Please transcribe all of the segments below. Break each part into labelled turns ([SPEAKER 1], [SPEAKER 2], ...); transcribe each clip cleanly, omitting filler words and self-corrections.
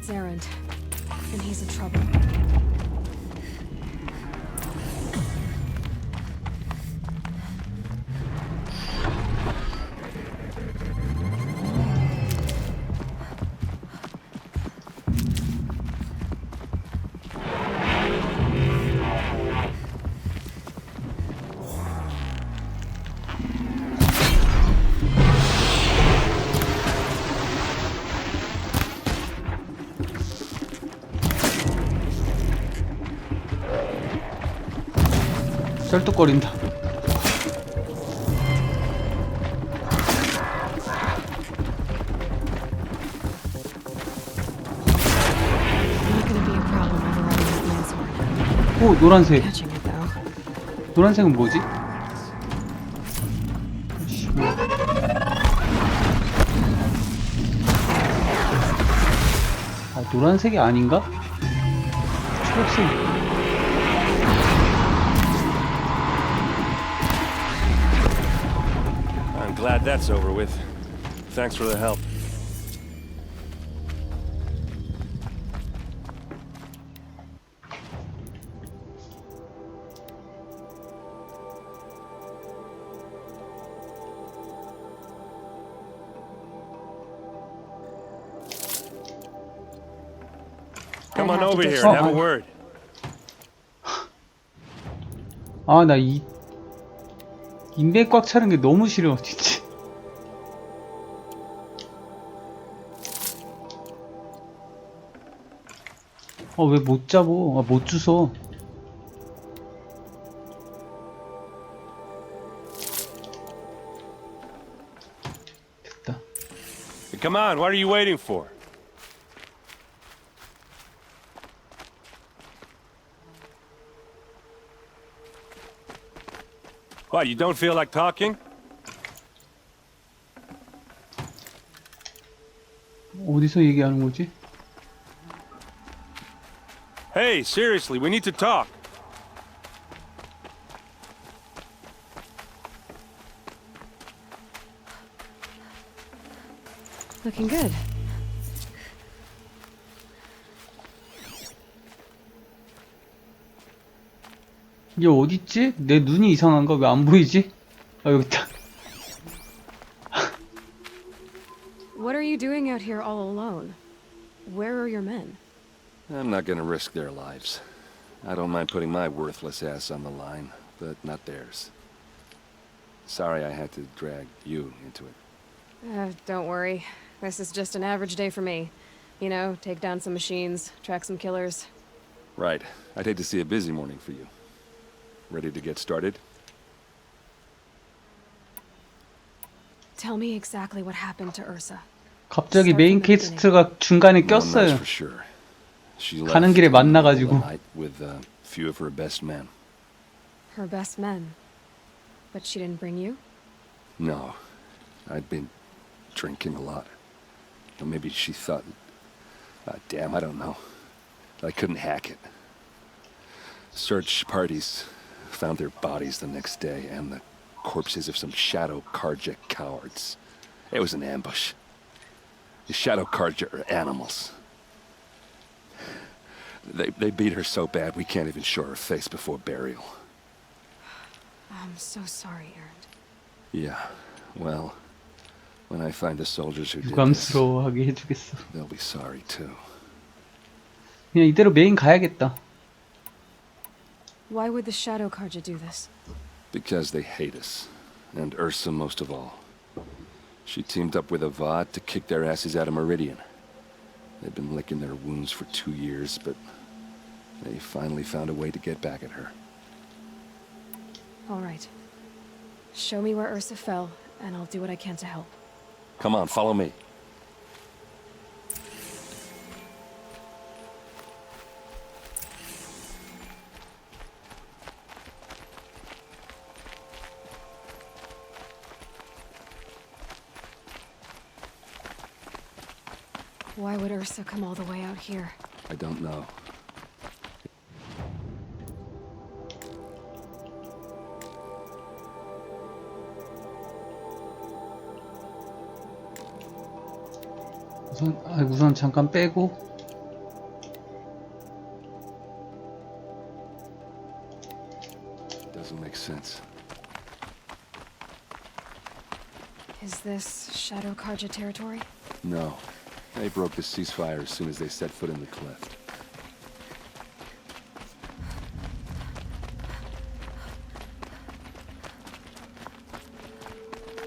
[SPEAKER 1] It's Errand, and he's in trouble.
[SPEAKER 2] 쩔뚝거린다. 오, 노란색. 노란색은 뭐지? 아, 노란색이 아닌가? 초록색.
[SPEAKER 3] Glad that's over with. Thanks for the help. Come on over here and have a word.
[SPEAKER 2] 아, 나 인맥 꽉 차는 게 너무 싫어, 진짜. 왜 못 잡어? 아, 못 주워. 됐다.
[SPEAKER 3] Come on, what are you waiting for? What, you don't feel like talking?
[SPEAKER 2] 어디서 얘기하는 거지?
[SPEAKER 3] Hey, seriously, we need to talk.
[SPEAKER 1] Looking good.
[SPEAKER 2] 이게 어딨지? 내 눈이 이상한가? 왜 안 보이지? 아, 여기 있다.
[SPEAKER 1] What are you doing out here all alone? Where are your men?
[SPEAKER 3] I'm not gonna risk their lives. I don't mind putting my worthless ass on the line, but not theirs. Sorry I had to drag you into it.
[SPEAKER 1] Don't worry. This is just an average day for me. You know, take down some machines, track some killers.
[SPEAKER 3] Right. I'd hate to see a busy morning for you. Ready to get started?
[SPEAKER 1] Tell me exactly what happened to Ursa.
[SPEAKER 2] 갑자기 메인 캐스트가 중간에
[SPEAKER 3] One that's
[SPEAKER 2] 꼈어요.
[SPEAKER 3] for sure. She
[SPEAKER 2] 가는
[SPEAKER 3] left
[SPEAKER 2] 길에
[SPEAKER 3] in the middle
[SPEAKER 2] 만나가지고.
[SPEAKER 3] of the night with a few of her best men.
[SPEAKER 1] Her best men. But she didn't bring you?
[SPEAKER 3] No, I'd been drinking a lot. Or maybe she thought, damn, I don't know. I couldn't hack it. Search parties found their bodies the next day and the corpses of some Shadow Karja cowards. It was an ambush. The Shadow Karja are animals. They beat her so bad we can't even show her face before burial.
[SPEAKER 1] I'm so sorry, Errand.
[SPEAKER 3] Yeah, well, when I find the soldiers who did this,
[SPEAKER 2] 부담스러워하게 해주겠어.
[SPEAKER 3] they'll be sorry too.
[SPEAKER 2] 그냥 이대로 메인 가야겠다.
[SPEAKER 1] Why would the Shadow Karja do this?
[SPEAKER 3] Because they hate us, and Ursa most of all. She teamed up with Avad to kick their asses out of Meridian. They've been licking their wounds for 2 years, but they finally found a way to get back at her.
[SPEAKER 1] All right. Show me where Ursa fell, and I'll do what I can to help.
[SPEAKER 3] Come on, follow me.
[SPEAKER 1] Why would Ursa come all the way out here?
[SPEAKER 3] I don't know.
[SPEAKER 2] 우선 잠깐 빼고.
[SPEAKER 3] Doesn't make sense.
[SPEAKER 1] Is this Shadow Karja territory?
[SPEAKER 3] No. They broke the ceasefire as soon as they set foot in the cleft.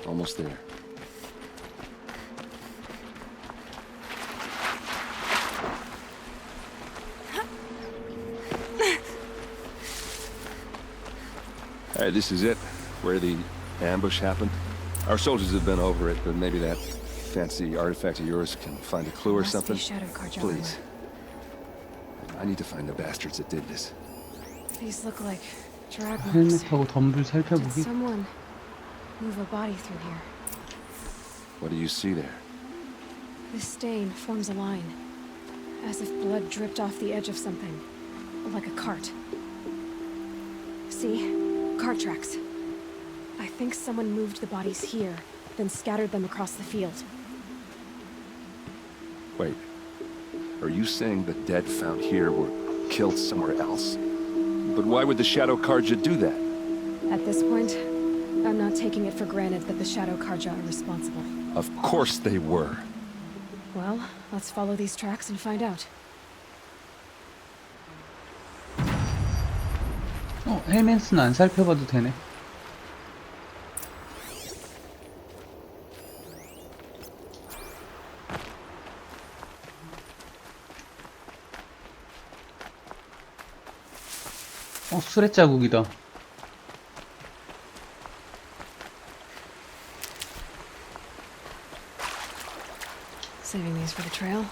[SPEAKER 3] Almost there. Alright, this is it. Where the ambush happened. Our soldiers have been over it, but maybe that fancy artifact of yours can find a clue or
[SPEAKER 1] Must be
[SPEAKER 3] something.
[SPEAKER 1] Shadow Karja
[SPEAKER 3] Please.
[SPEAKER 1] armor.
[SPEAKER 3] I need to find the bastards that did this.
[SPEAKER 1] These look like drag marks.
[SPEAKER 2] 헬멧하고 덤불
[SPEAKER 1] Did
[SPEAKER 2] 살펴보기.
[SPEAKER 1] someone move a body through here?
[SPEAKER 3] What do you see there?
[SPEAKER 1] This stain forms a line, as if blood dripped off the edge of something, like a cart. See? Cart tracks. I think someone moved the bodies here, then scattered them across the field.
[SPEAKER 3] Wait. Are you saying the dead found here were killed somewhere else? But why would the Shadow Karja do that?
[SPEAKER 1] At this point, I'm not taking it for granted that the Shadow Karja are responsible.
[SPEAKER 3] Of course they were.
[SPEAKER 1] Well, let's follow these tracks and find out.
[SPEAKER 2] 헬멧은 안 살펴봐도 되네. 수레 자국이다.
[SPEAKER 1] Saving these for the trail.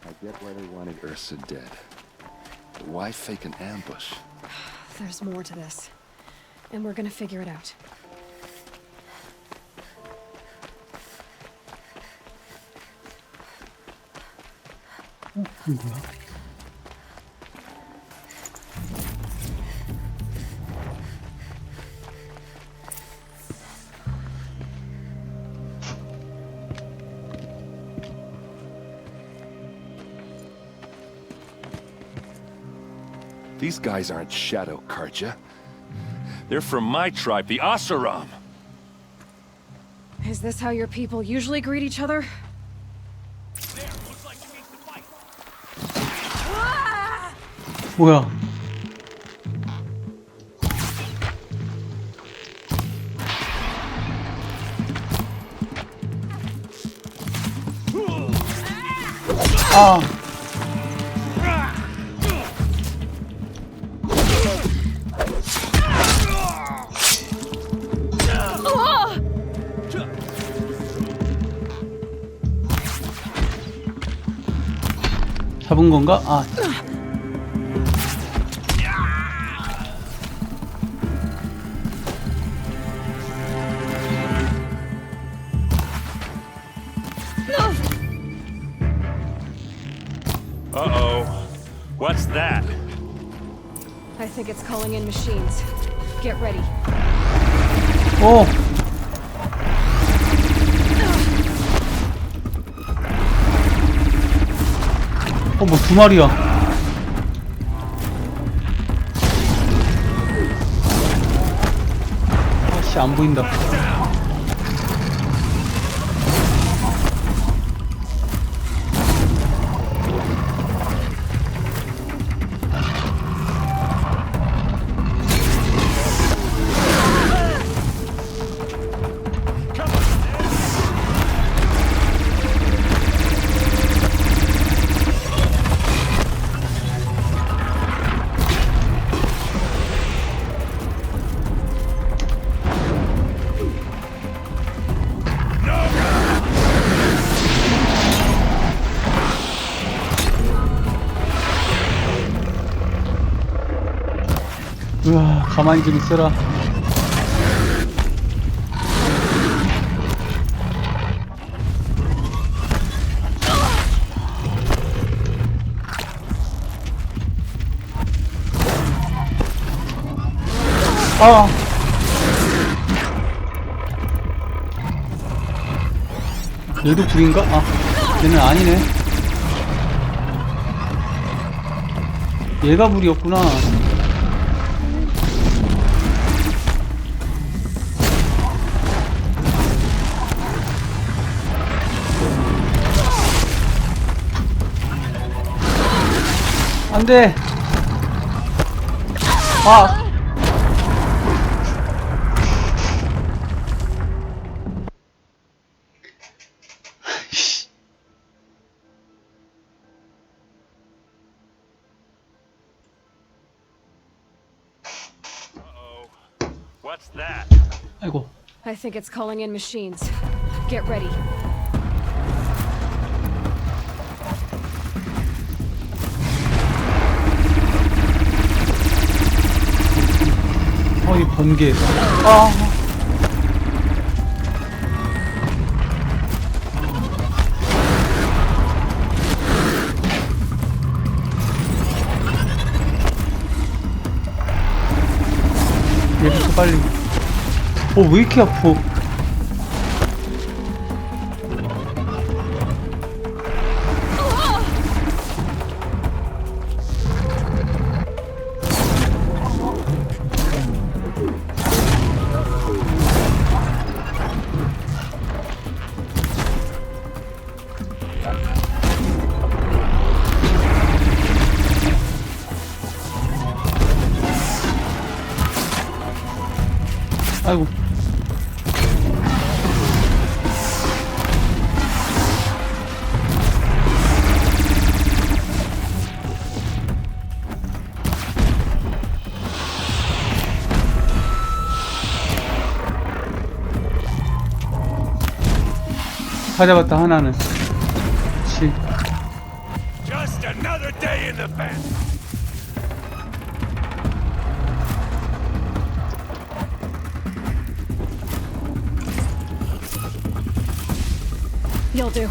[SPEAKER 3] I get why they wanted Ursa dead. But why fake an ambush?
[SPEAKER 1] There's more to this, and we're gonna figure it out.
[SPEAKER 2] 뭐야?
[SPEAKER 3] These guys aren't Shadow Karja. They're from my tribe, the Asaram.
[SPEAKER 1] Is this how your people usually greet each other?
[SPEAKER 2] 뭐야? 아. 잡은 건가? 아.
[SPEAKER 3] Uh-oh. What's that?
[SPEAKER 1] I think it's calling in machines. Get ready.
[SPEAKER 2] 오. 뭐 두 마리야. 아씨 안 보인다. 우와, 가만히 좀 있어라. 아! 얘도 불인가? 아, 얘는 아니네. 얘가 불이었구나. 안 돼! 아!
[SPEAKER 3] What's that?
[SPEAKER 2] 아이고.
[SPEAKER 1] I think it's calling in machines. Get ready.
[SPEAKER 2] 이 번개. 아. 얘부터 빨리. 왜 이렇게 아파? 아이고. 다 잡았다, 하나는. 그치.
[SPEAKER 3] Just another day in the vent.
[SPEAKER 1] You'll do.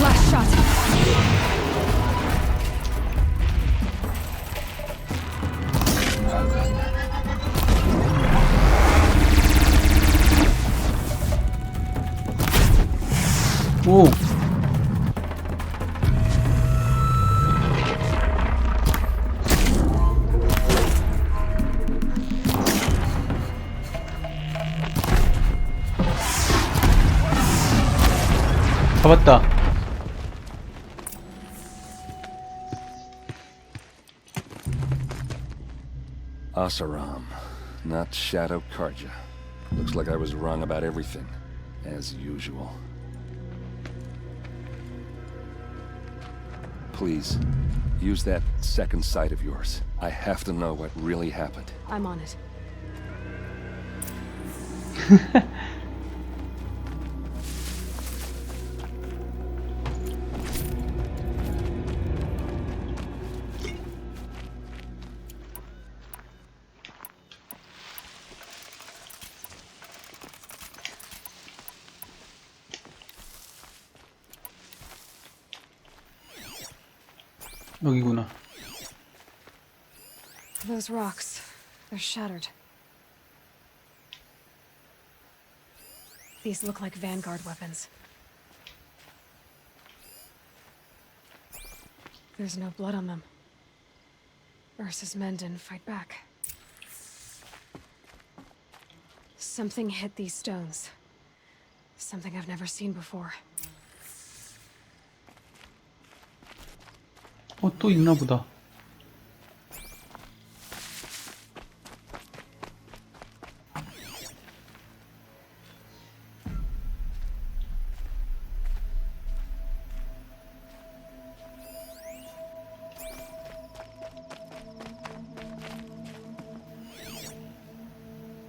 [SPEAKER 1] Last shot.
[SPEAKER 2] 오. 잡았다.
[SPEAKER 3] Asaram, not Shadow Karja. Looks like I was wrong about everything, as usual. Please, use that second sight of yours. I have to know what really happened.
[SPEAKER 1] I'm on it.
[SPEAKER 2] 여기구나.
[SPEAKER 1] Those rocks, they're shattered. These look like vanguard weapons. There's no blood on them. Ursa's men didn't fight back. Something hit these stones. Something I've never seen before.
[SPEAKER 2] 또 있나 보다.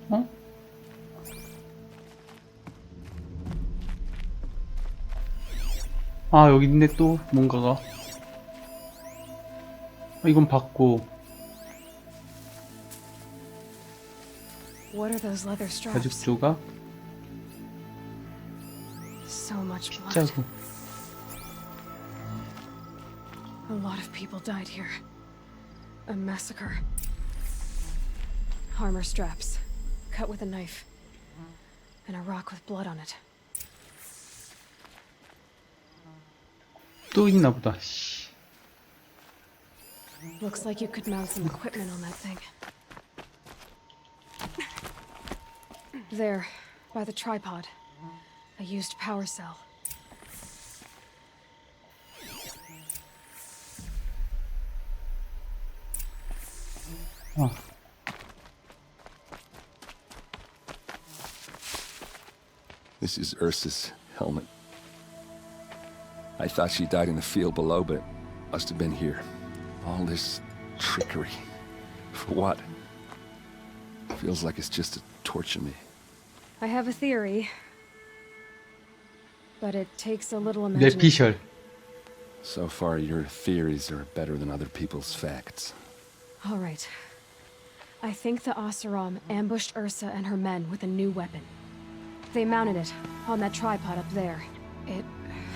[SPEAKER 2] 어? 아, 여기 있네, 또, 뭔가가. 이건 받고.
[SPEAKER 1] What are those leather straps?
[SPEAKER 2] 가죽 조각,
[SPEAKER 1] So much blood.
[SPEAKER 2] 자구.
[SPEAKER 1] A lot of people died here. A massacre. Armor straps, cut with a knife, and a rock with blood on it.
[SPEAKER 2] 또 있나 보다. 씨.
[SPEAKER 1] Looks like you could mount some equipment on that thing. There, by the tripod. A used power cell.
[SPEAKER 2] 아,
[SPEAKER 3] This is Ursa's helmet. I thought she died in the field below, but it must have been here. All this trickery. For what? Feels like it's just to torture me.
[SPEAKER 1] I have a theory. But it takes a little imagination.
[SPEAKER 2] 뇌피셜.
[SPEAKER 3] So far, your theories are better than other people's facts.
[SPEAKER 1] All right. I think the Oseram ambushed Ursa and her men with a new weapon. They mounted it on that tripod up there. It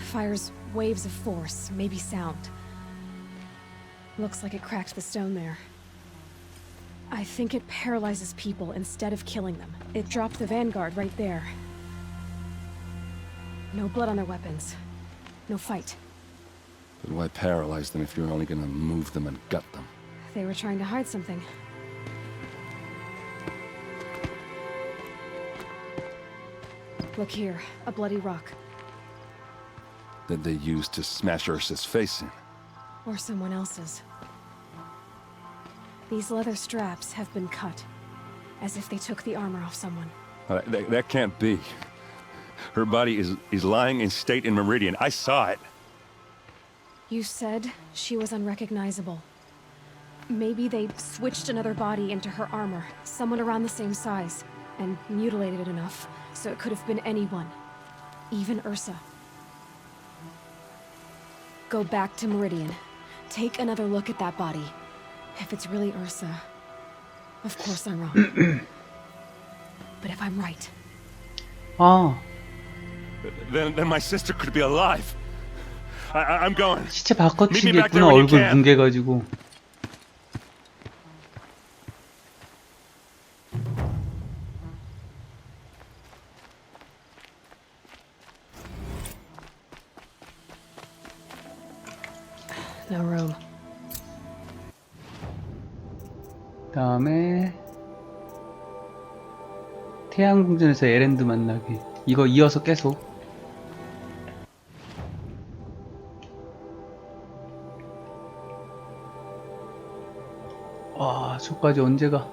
[SPEAKER 1] fires waves of force, maybe sound. Looks like it cracked the stone there. I think it paralyzes people instead of killing them. It dropped the vanguard right there. No blood on their weapons. No fight.
[SPEAKER 3] But why paralyze them if you're only gonna move them and gut them?
[SPEAKER 1] They were trying to hide something. Look here, a bloody rock.
[SPEAKER 3] That they used to smash Ursa's face in.
[SPEAKER 1] Or someone else's. These leather straps have been cut, as if they took the armor off someone.
[SPEAKER 3] That can't be. Her body is lying in state in Meridian. I saw it.
[SPEAKER 1] You said she was unrecognizable. Maybe they switched another body into her armor, someone around the same size, and mutilated it enough, so it could have been anyone. Even Ursa. Go back to Meridian. Take another look at that body. If it's really Ursa, of course I'm wrong. But if I'm right,
[SPEAKER 2] 아,
[SPEAKER 3] Then my sister could be alive. I'm going.
[SPEAKER 2] 시체 바꿔치기했구나. 얼굴 뭉개가지고.
[SPEAKER 1] no room.
[SPEAKER 2] 다음에 태양궁전에서 에렌드 만나기. 이거 이어서 계속. 와, 저까지 언제 가?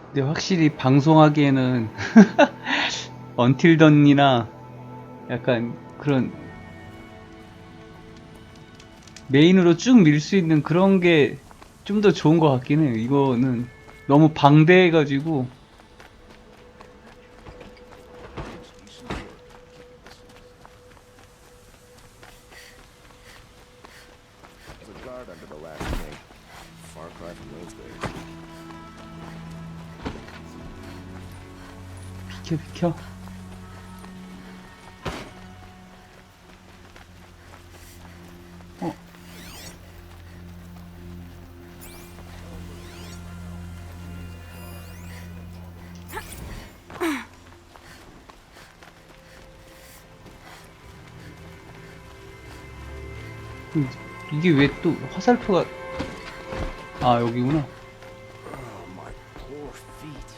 [SPEAKER 2] 근데 확실히 방송하기에는 언틸 던이나 약간 그런 메인으로 쭉 밀 수 있는 그런 게 좀 더 좋은 것 같긴 해요. 이거는 너무 방대해가지고. 비켜 비켜. 이게 왜 또 화살표가 아 여기구나.
[SPEAKER 4] Oh, my poor feet.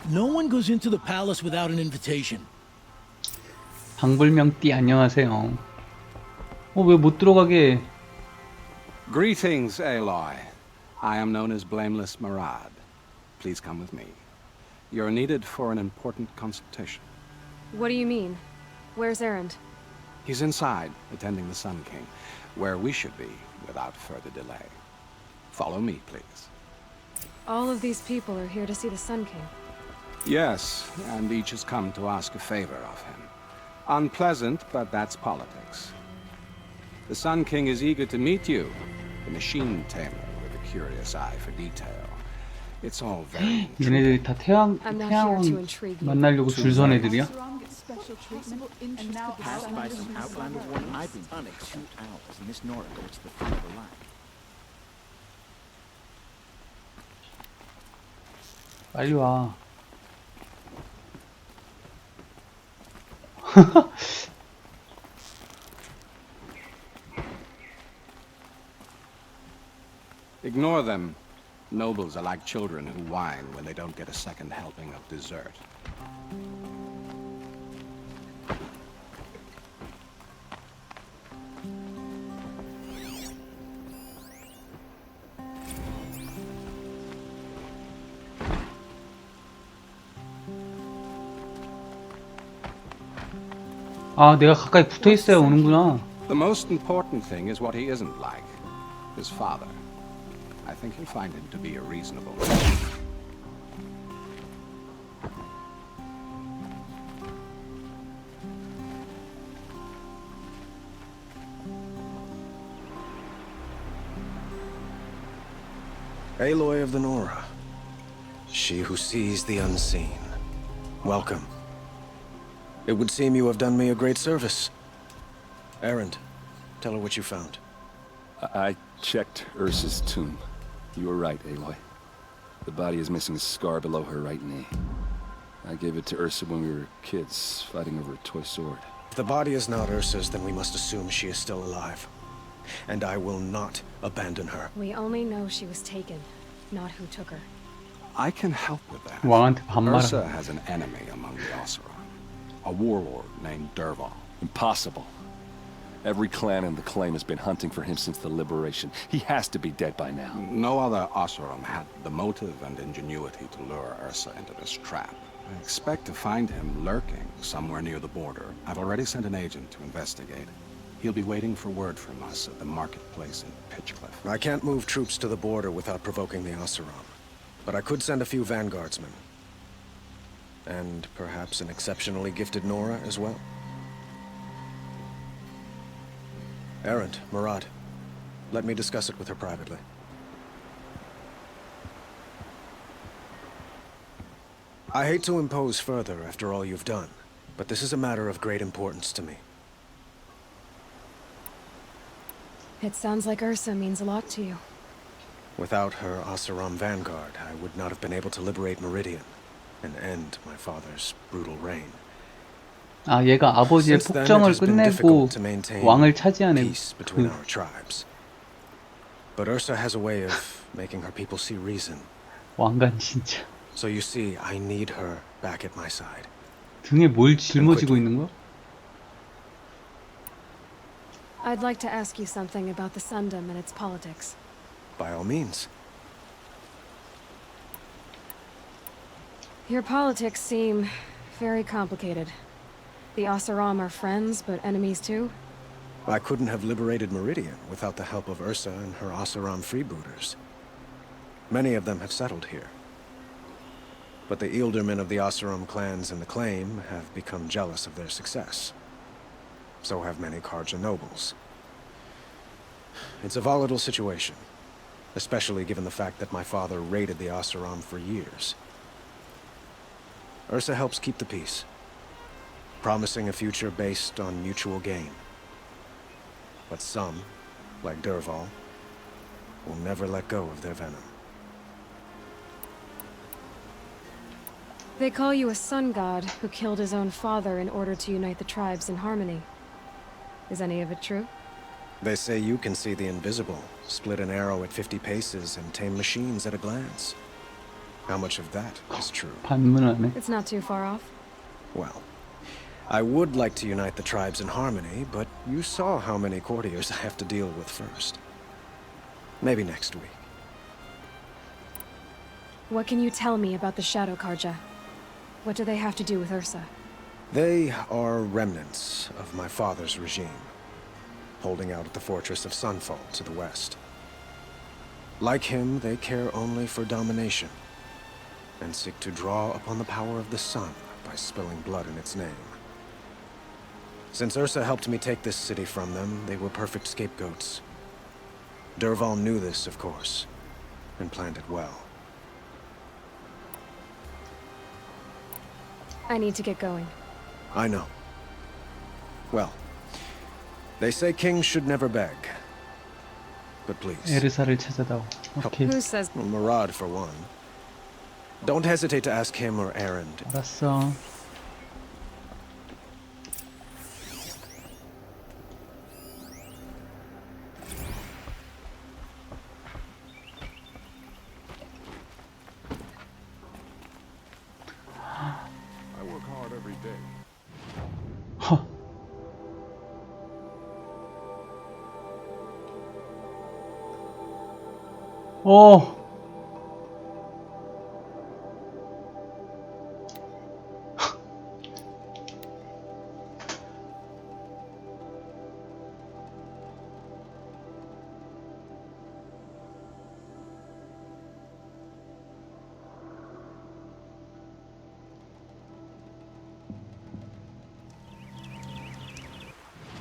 [SPEAKER 4] No one goes into the palace without an invitation.
[SPEAKER 2] 방불명띠 안녕하세요. 왜 못 들어가게?
[SPEAKER 5] Greetings, Aloy. I am known as Blameless Marad. Please come with me. You're needed for an important consultation.
[SPEAKER 1] What do you mean? Where's Erend?
[SPEAKER 5] He's inside, attending the Sun King, where we should be without further delay. Follow me, please.
[SPEAKER 1] All of these people are here to see the Sun King.
[SPEAKER 5] Yes, and each has come to ask a favor of him. Unpleasant, but that's politics. The Sun King is eager to meet you, the machine tamer with a curious eye for detail. It's all very
[SPEAKER 2] 얘네들이 다 태양
[SPEAKER 1] I'm not here to
[SPEAKER 2] 태양
[SPEAKER 1] intrigue you.
[SPEAKER 2] 만나려고 줄 선 애들이야?
[SPEAKER 6] Special treatment, and now passed by some outlander woman. I've been hunting 2 hours, and Miss Nora goes to the front of the line.
[SPEAKER 2] 빨리 와.
[SPEAKER 5] Ignore them. Nobles are like children who whine when they don't get a second helping of dessert.
[SPEAKER 2] 아, 내가 가까이 붙어 있어야 오는구나.
[SPEAKER 5] The most important thing is what he isn't like. His father. I think you'll find him to be a reasonable man.
[SPEAKER 7] Aloy of the Nora, she who sees the unseen. Welcome. It would seem you have done me a great service. Erend, tell her what you found.
[SPEAKER 3] I checked Ursa's tomb. You were right, Aloy. The body is missing a scar below her right knee. I gave it to Ursa when we were kids, fighting over a toy sword.
[SPEAKER 7] If the body is not Ursa's, then we must assume she is still alive. And I will not abandon her.
[SPEAKER 1] We only know she was taken, not who took her.
[SPEAKER 5] I can help with that.
[SPEAKER 2] 왕한테
[SPEAKER 5] Ursa
[SPEAKER 2] 반말하고.
[SPEAKER 5] has an enemy among the Oseram. A warlord named Derval.
[SPEAKER 3] Impossible. Every clan in the claim has been hunting for him since the liberation. He has to be dead by now.
[SPEAKER 5] No other Oseram had the motive and ingenuity to lure Ursa into this trap. I expect to find him lurking somewhere near the border. I've already sent an agent to investigate. He'll be waiting for word from us at the marketplace in Pitchcliff.
[SPEAKER 7] I can't move troops to the border without provoking the Oseram. But I could send a few vanguardsmen. And perhaps an exceptionally gifted Nora as well. Erend, Marad, let me discuss it with her privately. I hate to impose further after all you've done, but this is a matter of great importance to me.
[SPEAKER 1] It sounds like Ursa means a lot to you.
[SPEAKER 7] Without her Oseram vanguard, I would not have been able to liberate Meridian and end my father's brutal reign.
[SPEAKER 2] 아, 얘가 아버지의
[SPEAKER 7] Since then, it
[SPEAKER 2] 폭정을
[SPEAKER 7] has been
[SPEAKER 2] 끝내고
[SPEAKER 7] difficult to maintain
[SPEAKER 2] 왕을 차지한 애.
[SPEAKER 7] peace between
[SPEAKER 2] 그
[SPEAKER 7] our tribes. But Ursa has a way of making her people see reason.
[SPEAKER 2] 왕관 진짜.
[SPEAKER 7] So you see, I need her back at my side.
[SPEAKER 2] 등에 뭘 짊어지고 있는 거야?
[SPEAKER 1] I'd like to ask you something about the Sundom and its politics.
[SPEAKER 7] By all means.
[SPEAKER 1] Your politics seem very complicated. The Oseram are friends, but enemies too?
[SPEAKER 7] I couldn't have liberated Meridian without the help of Ursa and her Oseram freebooters. Many of them have settled here. But the ealdormen of the Oseram clans in the claim have become jealous of their success. So have many Karja nobles. It's a volatile situation, especially given the fact that my father raided the Oseram for years. Ursa helps keep the peace, promising a future based on mutual gain. But some, like Derval, will never let go of their venom.
[SPEAKER 1] They call you a sun god who killed his own father in order to unite the tribes in harmony. Is any of it true?
[SPEAKER 7] They say you can see the invisible, split an arrow at 50 paces, and tame machines at a glance. How much of that is true?
[SPEAKER 2] 반문하네.
[SPEAKER 1] It's not too far off.
[SPEAKER 7] Well, I would like to unite the tribes in harmony, but you saw how many courtiers I have to deal with first. Maybe next week.
[SPEAKER 1] What can you tell me about the Shadow Karja? What do they have to do with Ursa?
[SPEAKER 7] They are remnants of my father's regime, holding out at the fortress of Sunfall to the west. Like him, they care only for domination, and seek to draw upon the power of the sun by spilling blood in its name. Since Ursa helped me take this city from them, they were perfect scapegoats. Dervahl knew this, of course, and planned it well.
[SPEAKER 1] I need to get going.
[SPEAKER 7] I know. Well, they say kings should never beg. But please,
[SPEAKER 2] 에르사를 찾아다오. 오케이.
[SPEAKER 1] Who says
[SPEAKER 7] Murad for one. Don't hesitate to ask him or Aaron.
[SPEAKER 2] 알았어.
[SPEAKER 3] I work hard every day.
[SPEAKER 2] 허. 오.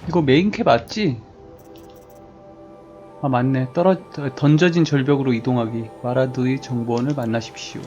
[SPEAKER 2] 이거 메인캐 맞지? 아 맞네. 던져진 절벽으로 이동하기. 마라드의 정보원을 만나십시오.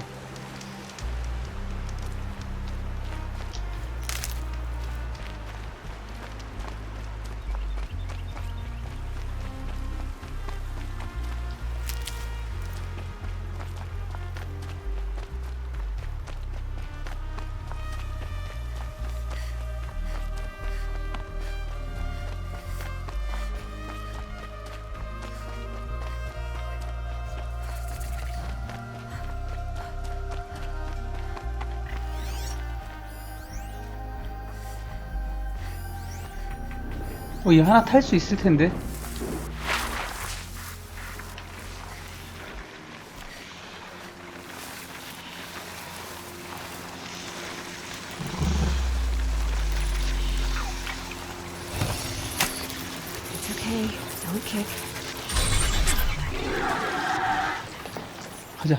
[SPEAKER 2] 얘 하나 탈 수 있을 텐데.
[SPEAKER 1] it's okay. Don't kick.
[SPEAKER 2] 가자.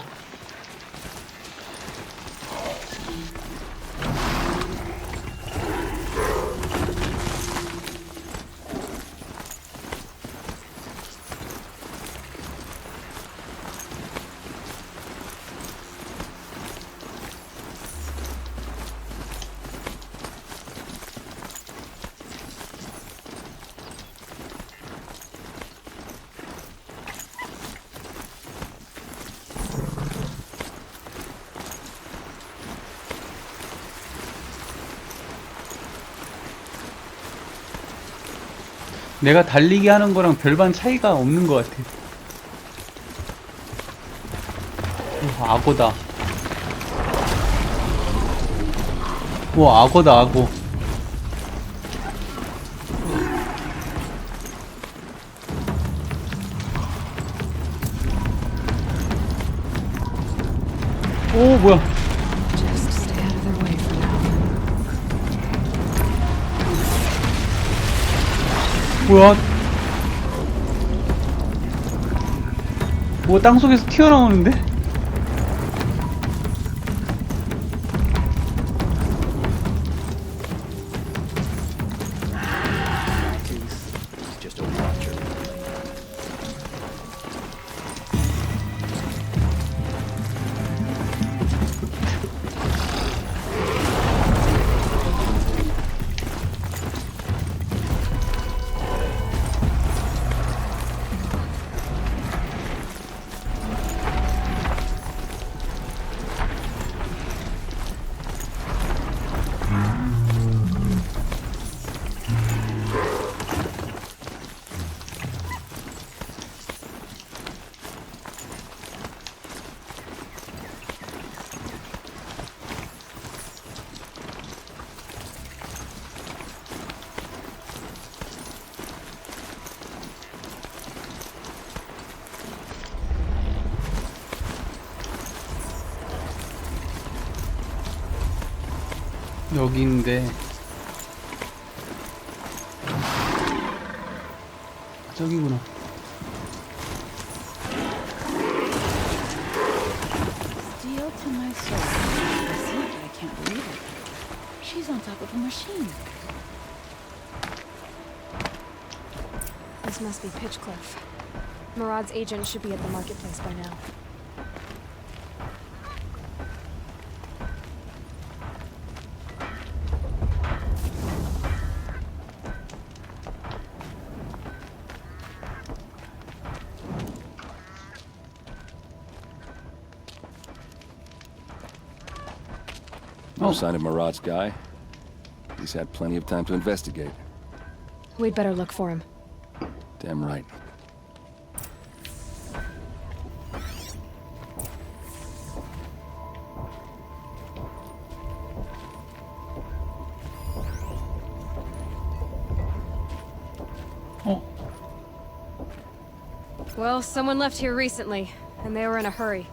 [SPEAKER 2] 내가 달리기 하는 거랑 별반 차이가 없는 것 같아. 악어다. 와, 악어다, 악어. 오, 뭐야.
[SPEAKER 1] Just stay out of their way for now.
[SPEAKER 2] 뭐야? 뭐 땅속에서 튀어나오는데?
[SPEAKER 6] Just a watcher.
[SPEAKER 2] 여기인데 저기구나.
[SPEAKER 8] Steel to my soul. I see it, but I can't believe it. She's on top of a machine.
[SPEAKER 1] This must be Pitchcliff. Murad's agent should be at the marketplace by now.
[SPEAKER 3] No sign of Murad's guy. He's had plenty of time to investigate.
[SPEAKER 1] We'd better look for him.
[SPEAKER 3] Damn right.
[SPEAKER 1] Well, someone left here recently, and they were in a hurry.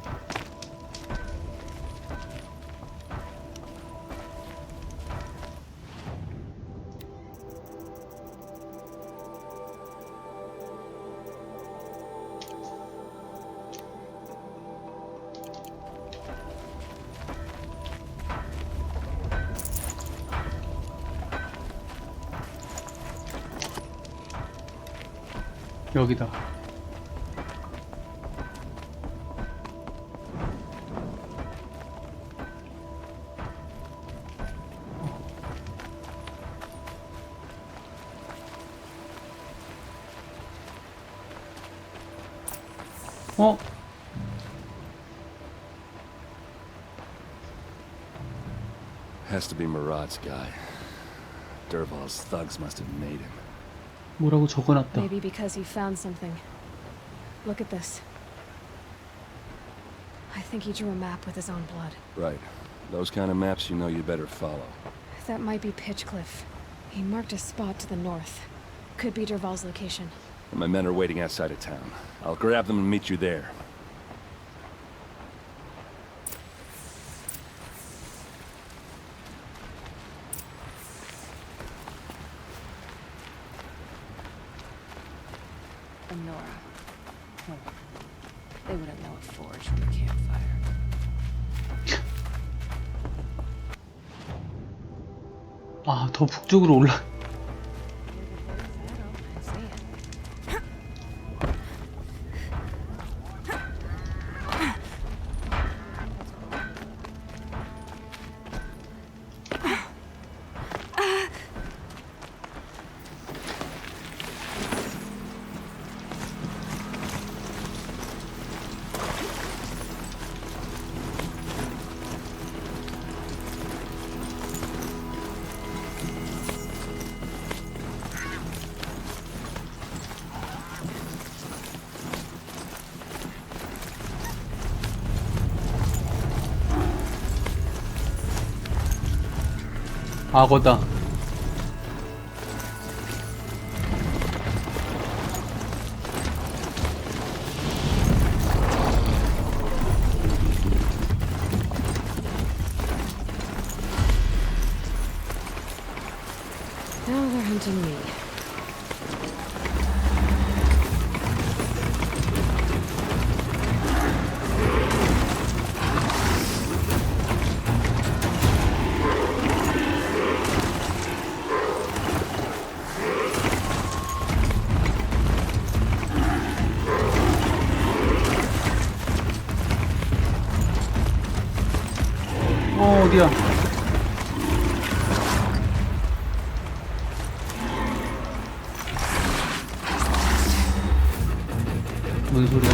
[SPEAKER 2] 여기다. 어?
[SPEAKER 3] Has to be Murad's guy. Dervahl's thugs must have made him.
[SPEAKER 2] 뭐라고 적어놨다.
[SPEAKER 1] Maybe because he found something. Look at this. I think he drew a map with his own blood.
[SPEAKER 3] Right. Those kind of maps you know you better follow.
[SPEAKER 1] That might be Pitchcliff. He marked a spot to the north. Could be Dervahl's location.
[SPEAKER 3] My men are waiting outside of town. I'll grab them and meet you there.
[SPEAKER 8] And Nora. Well, they wouldn't know a forge from a campfire.
[SPEAKER 2] 아, 더 북쪽으로 올라. 악어다.
[SPEAKER 1] Now they're hunting me.
[SPEAKER 2] 어디야? 뭔 소리야?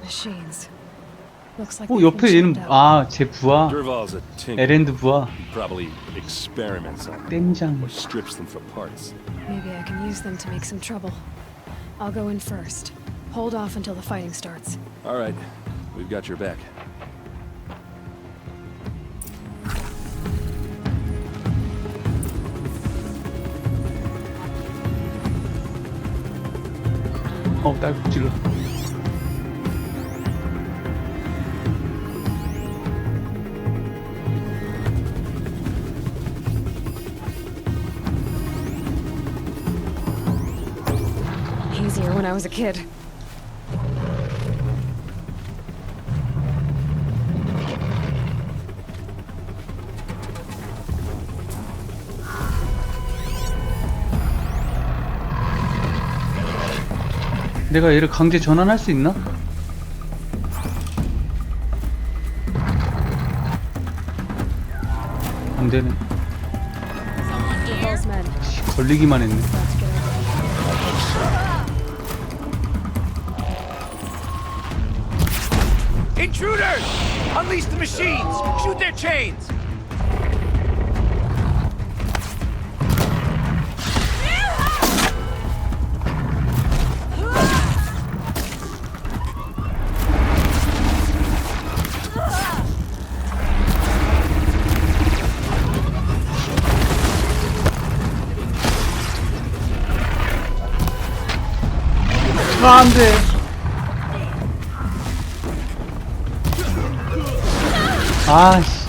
[SPEAKER 1] Machines. Looks like
[SPEAKER 2] 어,
[SPEAKER 1] they've
[SPEAKER 2] 옆에
[SPEAKER 1] been
[SPEAKER 2] 얘는
[SPEAKER 1] chipped out.
[SPEAKER 2] 아, 제 부하.
[SPEAKER 3] Dervahl's a tinker.
[SPEAKER 2] 에렌드 부하.
[SPEAKER 3] He probably experiments on them
[SPEAKER 2] 땜장.
[SPEAKER 3] or strips them for parts.
[SPEAKER 1] Maybe I can use them to make some trouble. I'll go in first. Hold off until the fighting starts.
[SPEAKER 3] All right, we've got your back.
[SPEAKER 2] 딸꾹 질러.
[SPEAKER 1] Easier when I was a kid.
[SPEAKER 2] 내가 얘를 강제 전환할 수 있나? 안 되네.
[SPEAKER 1] Those men.
[SPEAKER 2] 걸리기만 했네.
[SPEAKER 1] Let's get over.
[SPEAKER 6] Intruders! Unleash the machines! Shoot their chains!
[SPEAKER 2] 아, 안 돼. 아씨.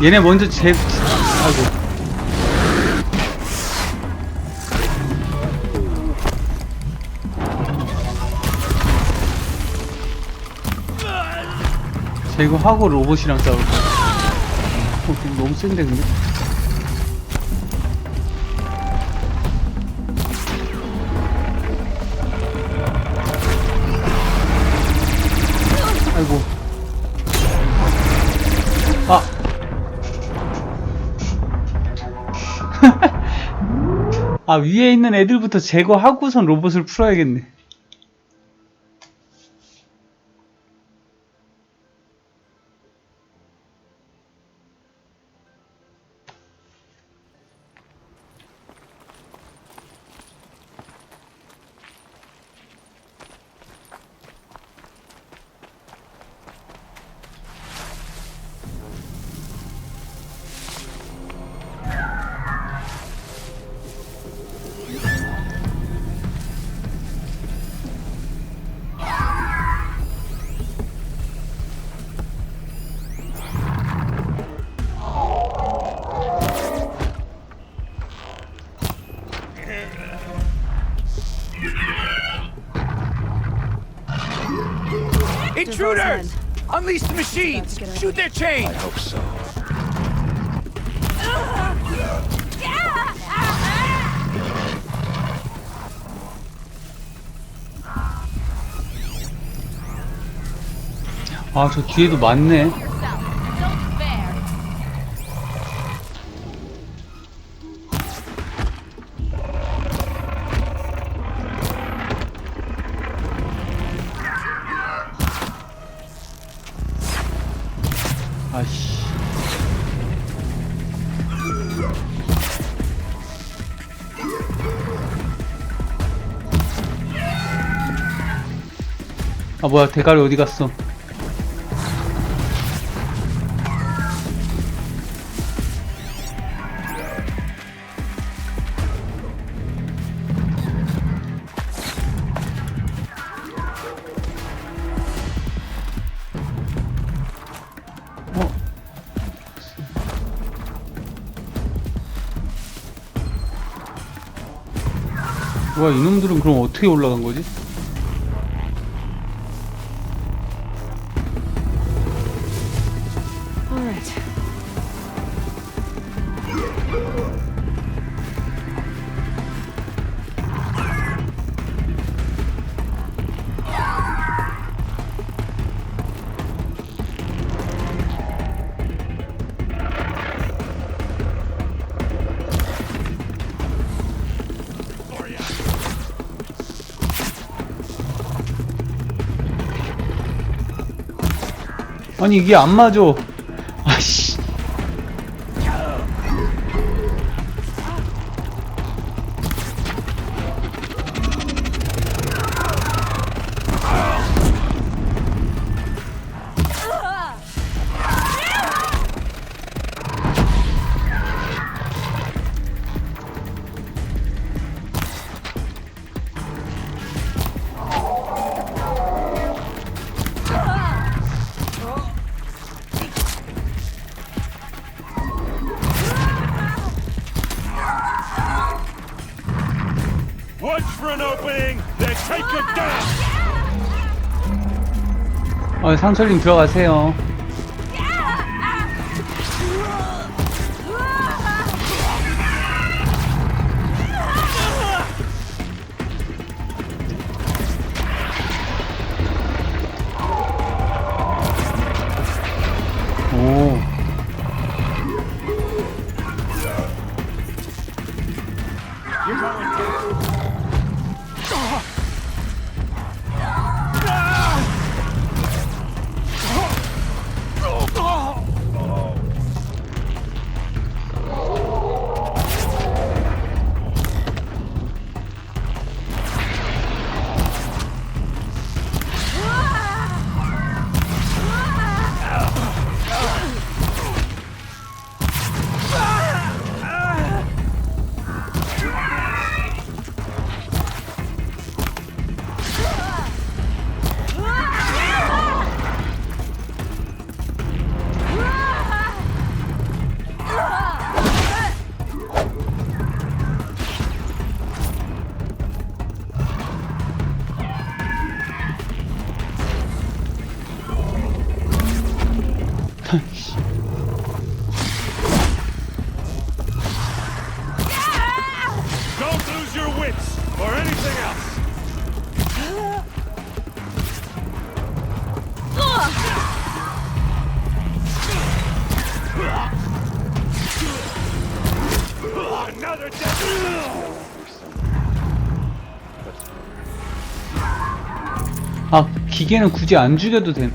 [SPEAKER 2] 얘네 먼저 아이고. 제거하고 로봇이랑 싸울 거야. 너무 센데, 근데? 아이고. 아. 아, 위에 있는 애들부터 제거하고선 로봇을 풀어야겠네.
[SPEAKER 6] Intruders! Unleash the machines! Shoot their chains!
[SPEAKER 3] I hope so.
[SPEAKER 2] 아, 저 뒤에도 많네. 아씨. 아, 뭐야, 대가리 어디 갔어? 뭐야, 이놈들은 그럼 어떻게 올라간 거지?
[SPEAKER 1] All right.
[SPEAKER 2] 아니, 이게 안 맞아. 아씨. 상철님 들어가세요. 오.
[SPEAKER 9] Don't lose your wits or anything else. Another
[SPEAKER 2] 기계는 굳이 안 죽여도 된.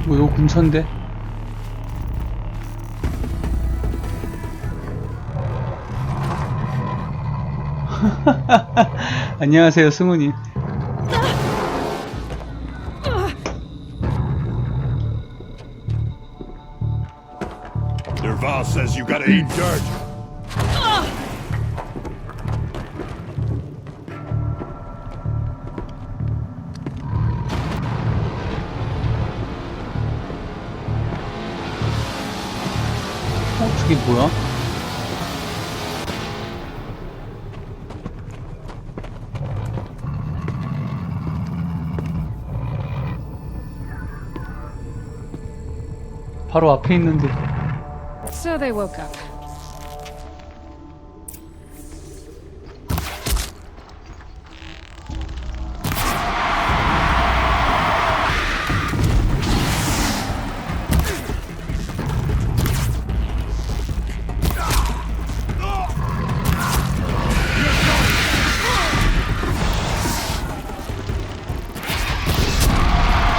[SPEAKER 2] 뭐 요 근처인데? 안녕하세요, 승우님.
[SPEAKER 9] Derval says you gotta eat dirt.
[SPEAKER 2] 저게 뭐야? 바로 앞에 있는데.
[SPEAKER 1] So they woke up.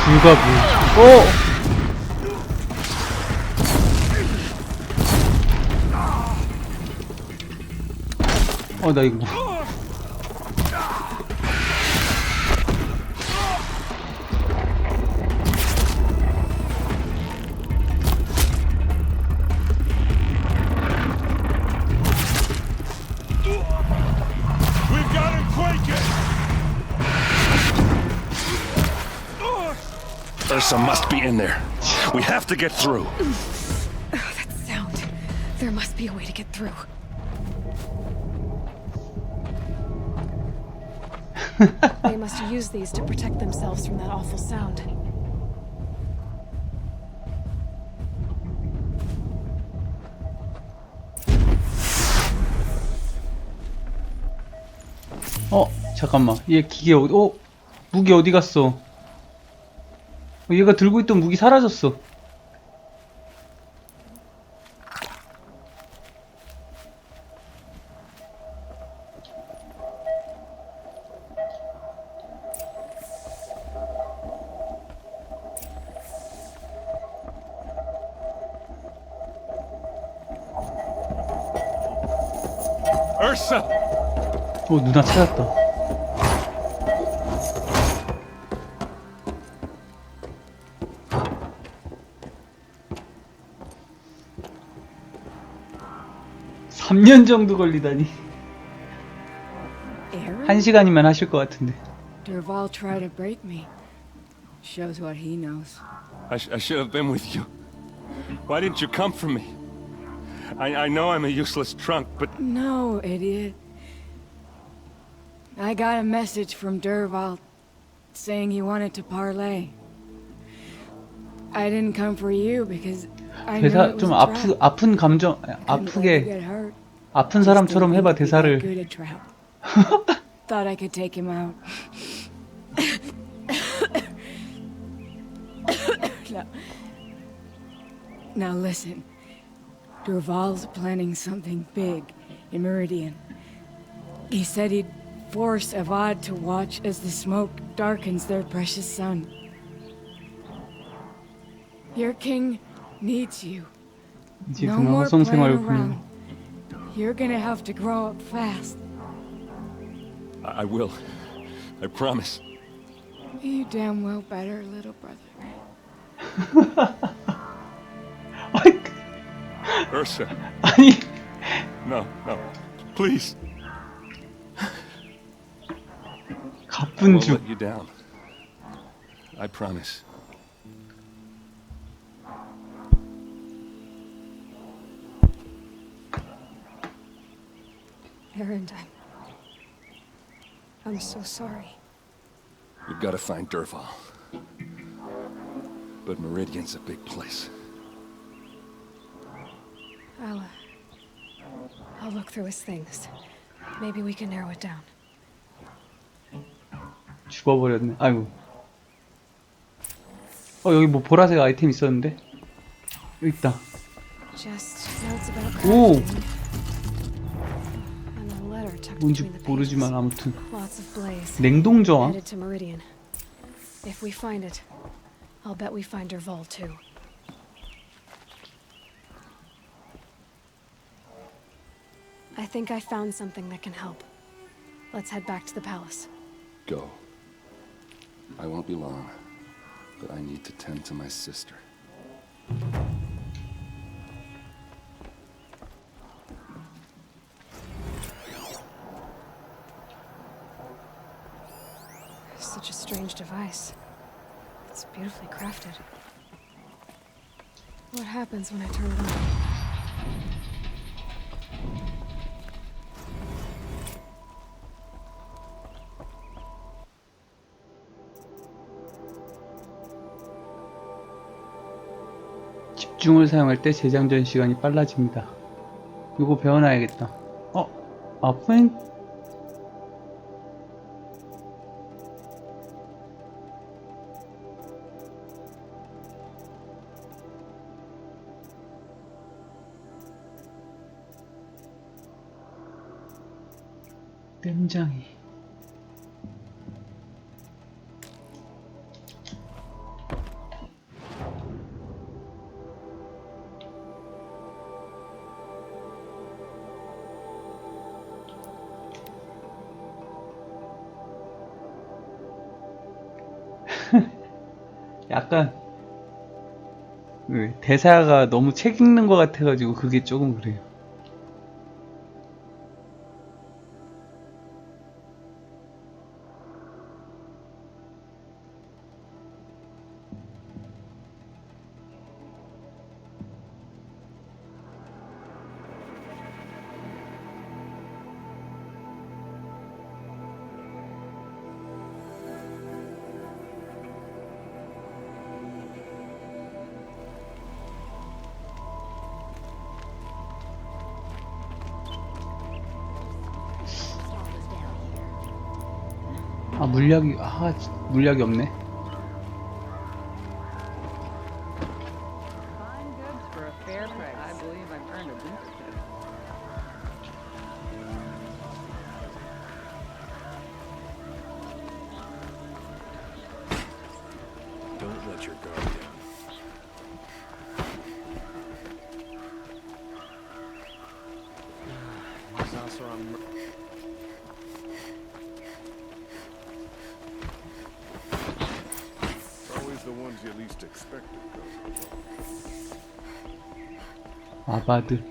[SPEAKER 2] 불가부. 나 이거 뭐.
[SPEAKER 9] We've got him quaking.
[SPEAKER 3] Ursa must be in there. We have to get through.
[SPEAKER 1] That sound. There must be a way to get through. They must use these to protect themselves from that awful sound.
[SPEAKER 2] 잠깐만. 얘 기계 무기 어디 갔어? 얘가 들고 있던 무기 사라졌어.
[SPEAKER 3] Ursa!
[SPEAKER 2] 누나 찾았다. (3년) 정도 걸리다니.
[SPEAKER 8] Aaron?
[SPEAKER 2] 1시간이면 하실 것 같은데.
[SPEAKER 8] Derval tried to break me. Shows what he knows.
[SPEAKER 3] I should have been with you. Why didn't you come for me? I know I'm a useless trunk, but...
[SPEAKER 8] No, idiot. I got a message from Derval saying he wanted to parlay. I didn't come for you because I knew
[SPEAKER 2] 대사
[SPEAKER 8] it was
[SPEAKER 2] 좀
[SPEAKER 8] a trap.
[SPEAKER 2] 아픈 감정,
[SPEAKER 8] Couldn't let you
[SPEAKER 2] 아프게
[SPEAKER 8] get hurt.
[SPEAKER 2] 아픈
[SPEAKER 8] Just
[SPEAKER 2] 사람처럼
[SPEAKER 8] didn't
[SPEAKER 2] 해봐
[SPEAKER 8] think he'd be
[SPEAKER 2] 대사를.
[SPEAKER 8] that good at trap. Thought I could take him out. Now listen. Derval's planning something big in Meridian. He said he'd force Avad to watch as the smoke darkens their precious sun. Your king needs you.
[SPEAKER 2] 이제
[SPEAKER 8] No
[SPEAKER 2] 그만
[SPEAKER 8] more
[SPEAKER 2] 허송
[SPEAKER 8] playing
[SPEAKER 2] 생활을
[SPEAKER 8] around.
[SPEAKER 2] 보내요.
[SPEAKER 8] You're gonna have to grow up fast.
[SPEAKER 3] I will. I promise.
[SPEAKER 8] You damn well better, little brother.
[SPEAKER 3] Ursa.
[SPEAKER 2] 아니
[SPEAKER 3] No, no. Please. I
[SPEAKER 2] 가쁜
[SPEAKER 3] won't
[SPEAKER 2] 죽.
[SPEAKER 3] let you down. I promise.
[SPEAKER 1] Aaron, I'm so sorry.
[SPEAKER 3] We've got to find Derval. But Meridian's a big place.
[SPEAKER 1] I'll look through his things. Maybe we can narrow it down.
[SPEAKER 2] 죽어버렸네. 아이고. 여기 뭐 보라색 아이템 있었는데? 여기 있다.
[SPEAKER 1] Just notes about
[SPEAKER 2] 오!
[SPEAKER 1] crafting. And a letter tucked
[SPEAKER 2] 뭔지
[SPEAKER 1] between the
[SPEAKER 2] 모르지만
[SPEAKER 1] pages.
[SPEAKER 2] 아무튼
[SPEAKER 1] Lots of blaze.
[SPEAKER 2] 냉동저항?
[SPEAKER 1] Headed to Meridian. If we find it, I'll bet we find Derval too. I think I found something that can help. Let's head back to the palace.
[SPEAKER 3] Go. I won't be long, but I need to tend to my sister.
[SPEAKER 1] Such a strange device. It's beautifully crafted. What happens when I turn it on?
[SPEAKER 2] 집중을 사용할 때 재장전 시간이 빨라집니다. 이거 배워놔야겠다. 아픈? 땜장이. 약간 대사가 너무 책 읽는 것 같아가지고 그게 조금 그래요. 물약이 없네.
[SPEAKER 10] Fine goods for a fair price. I believe I've earned a duplicate.
[SPEAKER 9] Don't let your guard down.
[SPEAKER 6] These Oseram.
[SPEAKER 9] Always the ones you least expected, though.
[SPEAKER 2] 아바드.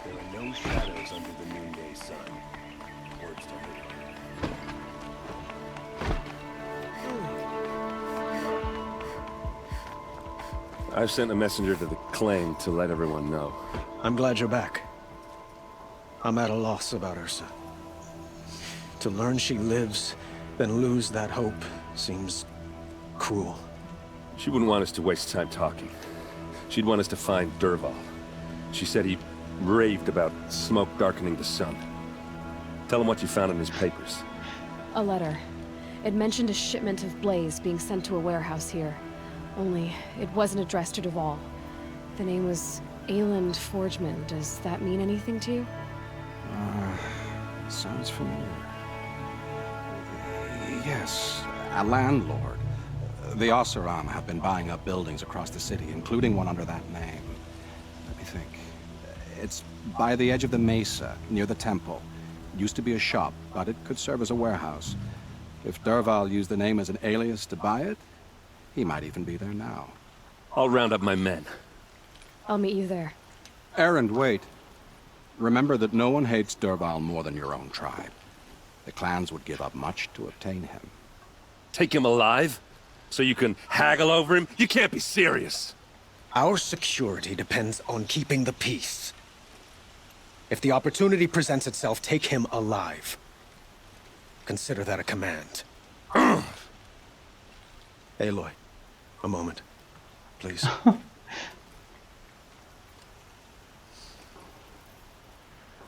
[SPEAKER 3] There are no shadows under the noonday sun. Words to me. I've sent a messenger to the claim to let everyone know.
[SPEAKER 7] I'm glad you're back. I'm at a loss about Ursa. To learn she lives, then lose that hope, seems cruel.
[SPEAKER 3] She wouldn't want us to waste time talking. She'd want us to find Dervahl. She said he raved about smoke darkening the sun. Tell him what you found in his papers.
[SPEAKER 1] A letter. It mentioned a shipment of blaze being sent to a warehouse here. Only, it wasn't addressed to Dervahl. The name was Ayland Forgeman. Does that mean anything to you?
[SPEAKER 5] Sounds familiar. Yes, a landlord. The Oseram have been buying up buildings across the city, including one under that name. Let me think. It's by the edge of the mesa, near the temple. Used to be a shop, but it could serve as a warehouse. If Dervahl used the name as an alias to buy it, he might even be there now.
[SPEAKER 3] I'll round up my men.
[SPEAKER 1] I'll meet you there.
[SPEAKER 5] Errand, wait. Remember that no one hates Dervahl more than your own tribe. The clans would give up much to obtain him.
[SPEAKER 3] Take him alive? So you can haggle over him? You can't be serious.
[SPEAKER 7] Our security depends on keeping the peace. If the opportunity presents itself, take him alive. Consider that a command. Aloy, a moment, please.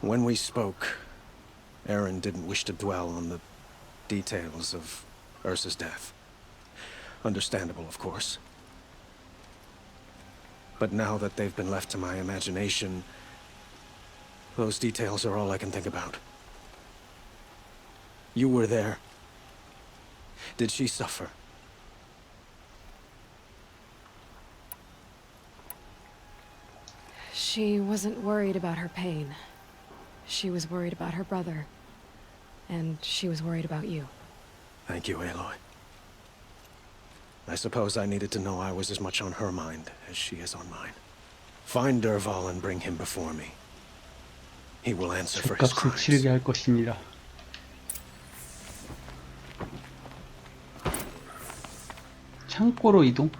[SPEAKER 7] When we spoke, Aaron didn't wish to dwell on the details of Ursa's death. Understandable, of course. But now that they've been left to my imagination, those details are all I can think about. You were there. Did she suffer?
[SPEAKER 1] She wasn't worried about her pain. She was worried about her brother. And she was worried about you.
[SPEAKER 7] Thank you, Aloy. I suppose I needed to know I was as much on her mind as she is on mine. Find Dervahl and bring him before me. He will answer for his
[SPEAKER 2] 죗값을 치르게
[SPEAKER 7] crimes.
[SPEAKER 2] 할 것입니다. 창고로 이동?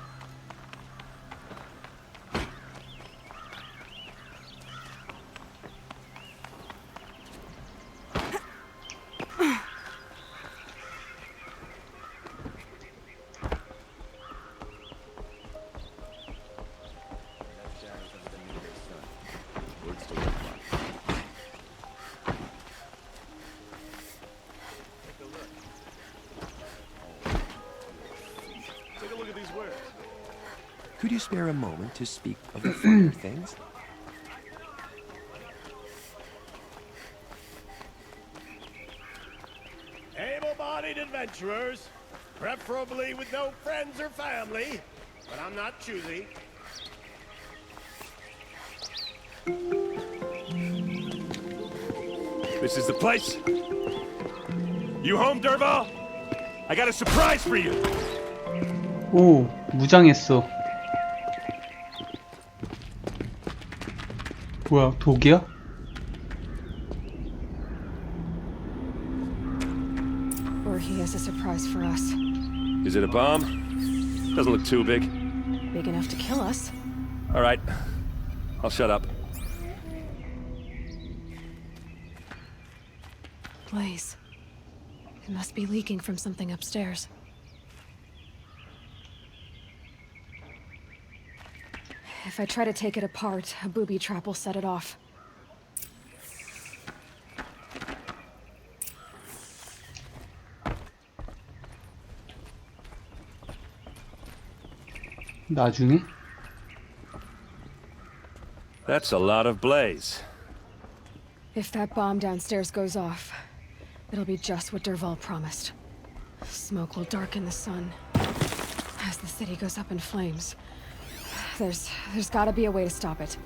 [SPEAKER 11] Could you spare a moment to speak of the finer things?
[SPEAKER 9] Able-bodied adventurers, preferably with no friends or family, but I'm not choosy.
[SPEAKER 3] This is the place. You home, Dervahl? I got a surprise for you.
[SPEAKER 2] 오, 무장했어. 뭐야, 독이야?
[SPEAKER 1] Or he has a surprise for us.
[SPEAKER 3] Is it a bomb? Doesn't look too big.
[SPEAKER 1] Big enough to kill us.
[SPEAKER 3] All right, I'll shut up.
[SPEAKER 1] Blaze. It must be leaking from something upstairs. If I try to take it apart, a booby trap will set it off.
[SPEAKER 2] 나중에?
[SPEAKER 3] That's a lot of blaze.
[SPEAKER 1] If that bomb downstairs goes off, it'll be just what Dervahl promised. Smoke will darken the sun as the city goes up in flames. There's gotta be a way to stop it.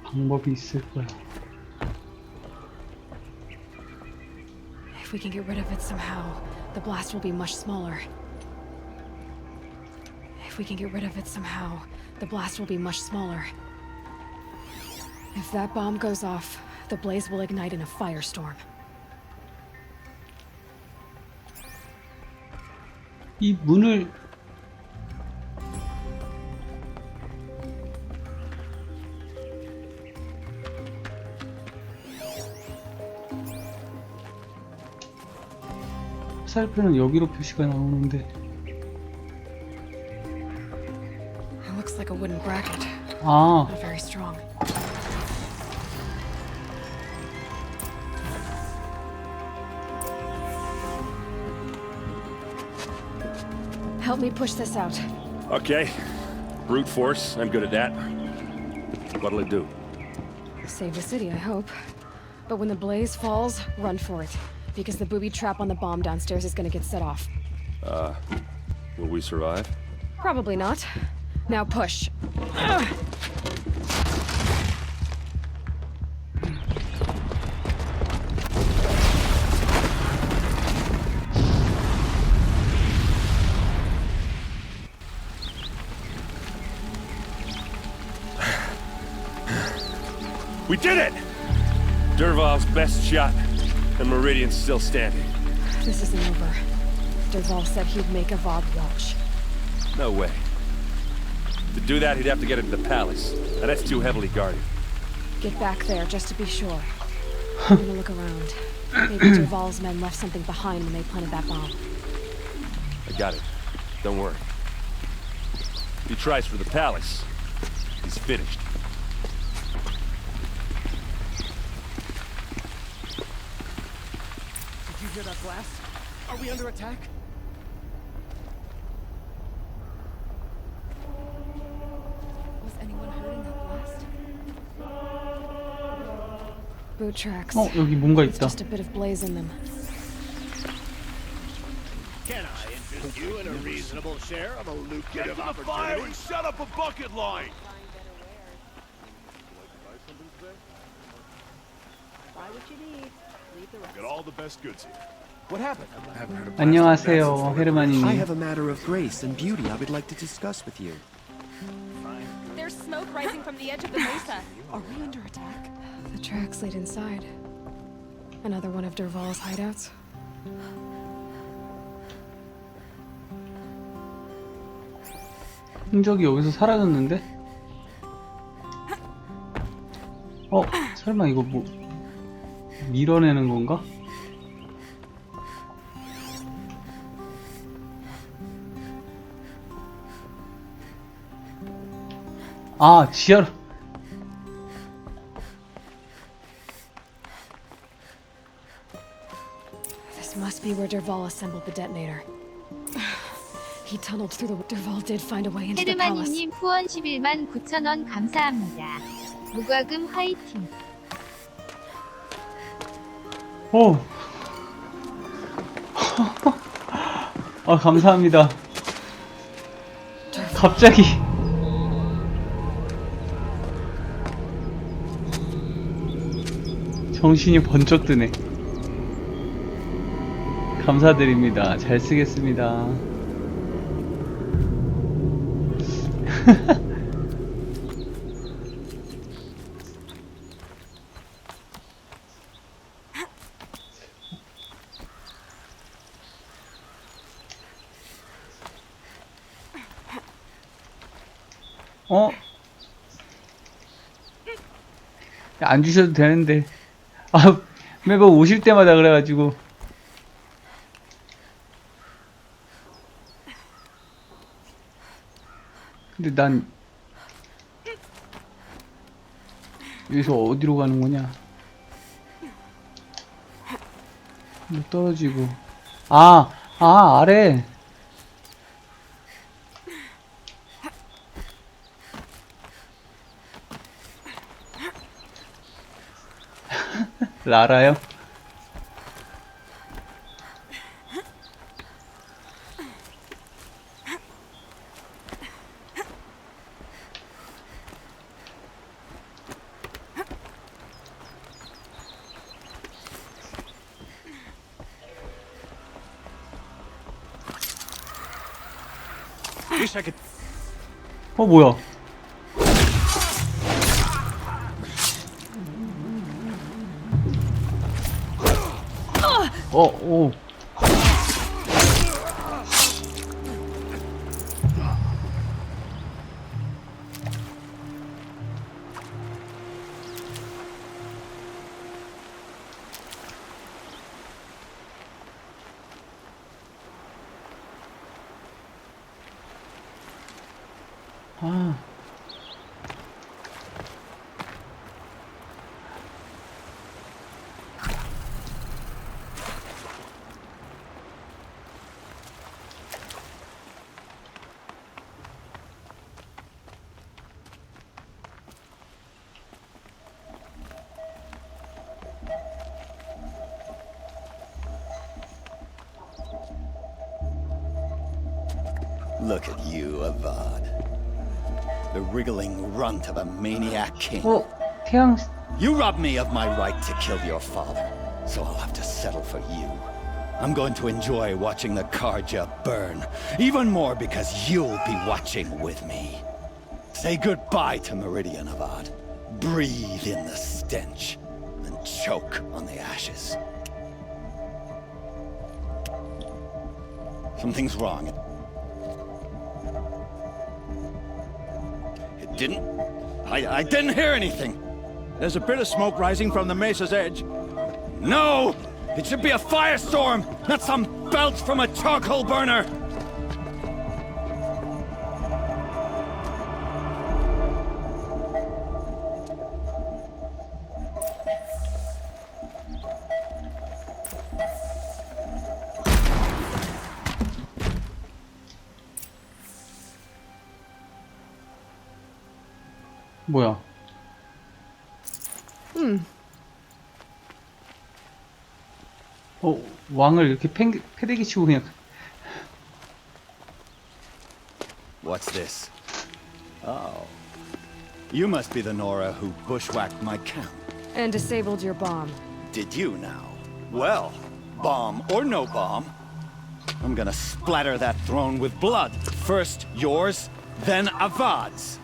[SPEAKER 2] 방법이 있을 거야.
[SPEAKER 1] If we can get rid of it somehow, the blast will be much smaller. If we can get rid of it somehow, the blast will be much smaller. If that bomb goes off, the blaze will ignite in a firestorm.
[SPEAKER 2] 이 문을 화살표는 여기로 표시가 나오는데.
[SPEAKER 1] It looks like a wooden bracket,
[SPEAKER 2] 아,
[SPEAKER 1] but very strong. Help me push this out.
[SPEAKER 3] Okay. Brute force. I'm good at that. What'll it do?
[SPEAKER 1] Save the city, I hope. But when the blaze falls, run for it. Because the booby trap on the bomb downstairs is gonna get set off.
[SPEAKER 3] Will we survive?
[SPEAKER 1] Probably not. Now push.
[SPEAKER 3] We did it! Dervahl's best shot, and Meridian's still standing.
[SPEAKER 1] This isn't over. Dervahl said he'd make a Vod watch.
[SPEAKER 3] No way. To do that, he'd have to get into the palace, and that's too heavily guarded.
[SPEAKER 1] Get back there, just to be sure. I'm gonna look around. Maybe Dervahl's men left something behind when they planted that bomb.
[SPEAKER 3] I got it. Don't worry. If he tries for the palace, he's finished.
[SPEAKER 6] Did you hear that blast? Are we under attack?
[SPEAKER 1] Was anyone hurt in that blast? Boot tracks.
[SPEAKER 2] 여기 뭔가
[SPEAKER 1] It's
[SPEAKER 2] 있다.
[SPEAKER 1] just a bit of blaze in them.
[SPEAKER 9] Can I interest you in a reasonable share of a lucrative opportunity?
[SPEAKER 12] Set up a bucket line!
[SPEAKER 10] Buy what you need. Leave the rest.
[SPEAKER 12] Get all the best goods here.
[SPEAKER 6] What happened?
[SPEAKER 2] 안녕하세요,
[SPEAKER 11] I
[SPEAKER 2] 헤르마니님.
[SPEAKER 11] have a matter of grace and beauty I would like to discuss with you.
[SPEAKER 13] There's smoke rising from the edge of the mesa.
[SPEAKER 1] Are we under attack? The tracks lead inside. Another one of Dervahl's hideouts.
[SPEAKER 2] 흔적이 여기서 사라졌는데? 설마 이거 뭐 밀어내는 건가? 아, 지하로.
[SPEAKER 1] This must be where Dervahl assembled the detonator. He tunneled through the... Dervahl did find a way into the palace.
[SPEAKER 13] 헤르마니님 후원 11만 9천원 감사합니다. 무과금 화이팅.
[SPEAKER 2] 오. 아, 감사합니다. 갑자기. 정신이 번쩍 드네. 감사드립니다. 잘 쓰겠습니다. 안 주셔도 되는데. 아, 매번 오실 때마다 그래가지고. 근데 난 여기서 어디로 가는 거냐? 떨어지고. 아래. 라라요?
[SPEAKER 6] Wish I could.
[SPEAKER 2] 뭐야? 오.
[SPEAKER 6] Look at you, Avad. The wriggling runt of a maniac king.
[SPEAKER 2] 태양.
[SPEAKER 6] You robbed me of my right to kill your father, so I'll have to settle for you. I'm going to enjoy watching the Karja burn, even more because you'll be watching with me. Say goodbye to Meridian, Avad. Breathe in the stench, and choke on the ashes. Something's wrong. It didn't... I didn't hear anything.
[SPEAKER 14] There's a bit of smoke rising from the mesa's edge.
[SPEAKER 6] No! It should be a firestorm, not some belch from a charcoal burner!
[SPEAKER 2] 뭐야? 왕을 이렇게 패대기 치고 그냥.
[SPEAKER 6] What's this? Oh. You must be the Nora who bushwhacked my camp.
[SPEAKER 1] And disabled your bomb.
[SPEAKER 6] Did you now? Well, bomb or no bomb, I'm gonna splatter that throne with blood. First yours, then Avad's.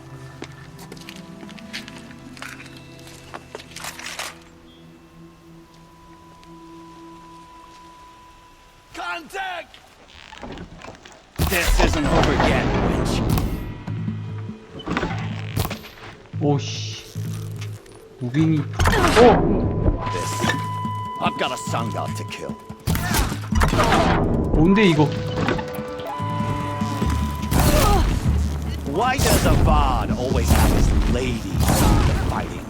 [SPEAKER 9] Contact!
[SPEAKER 6] This isn't over yet, wench.
[SPEAKER 2] 오씨. 무빙이.
[SPEAKER 6] This. I've got a sun god to kill.
[SPEAKER 2] 뭔데 이거?
[SPEAKER 6] Why does Avad always have his ladies fighting?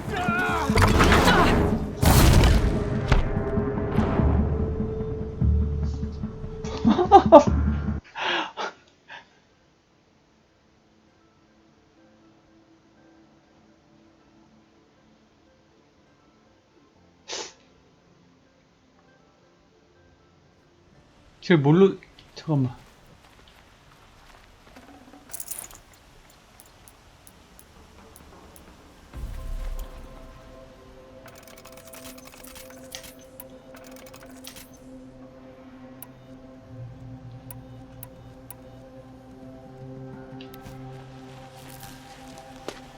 [SPEAKER 2] 쟤 뭘로? 잠깐만.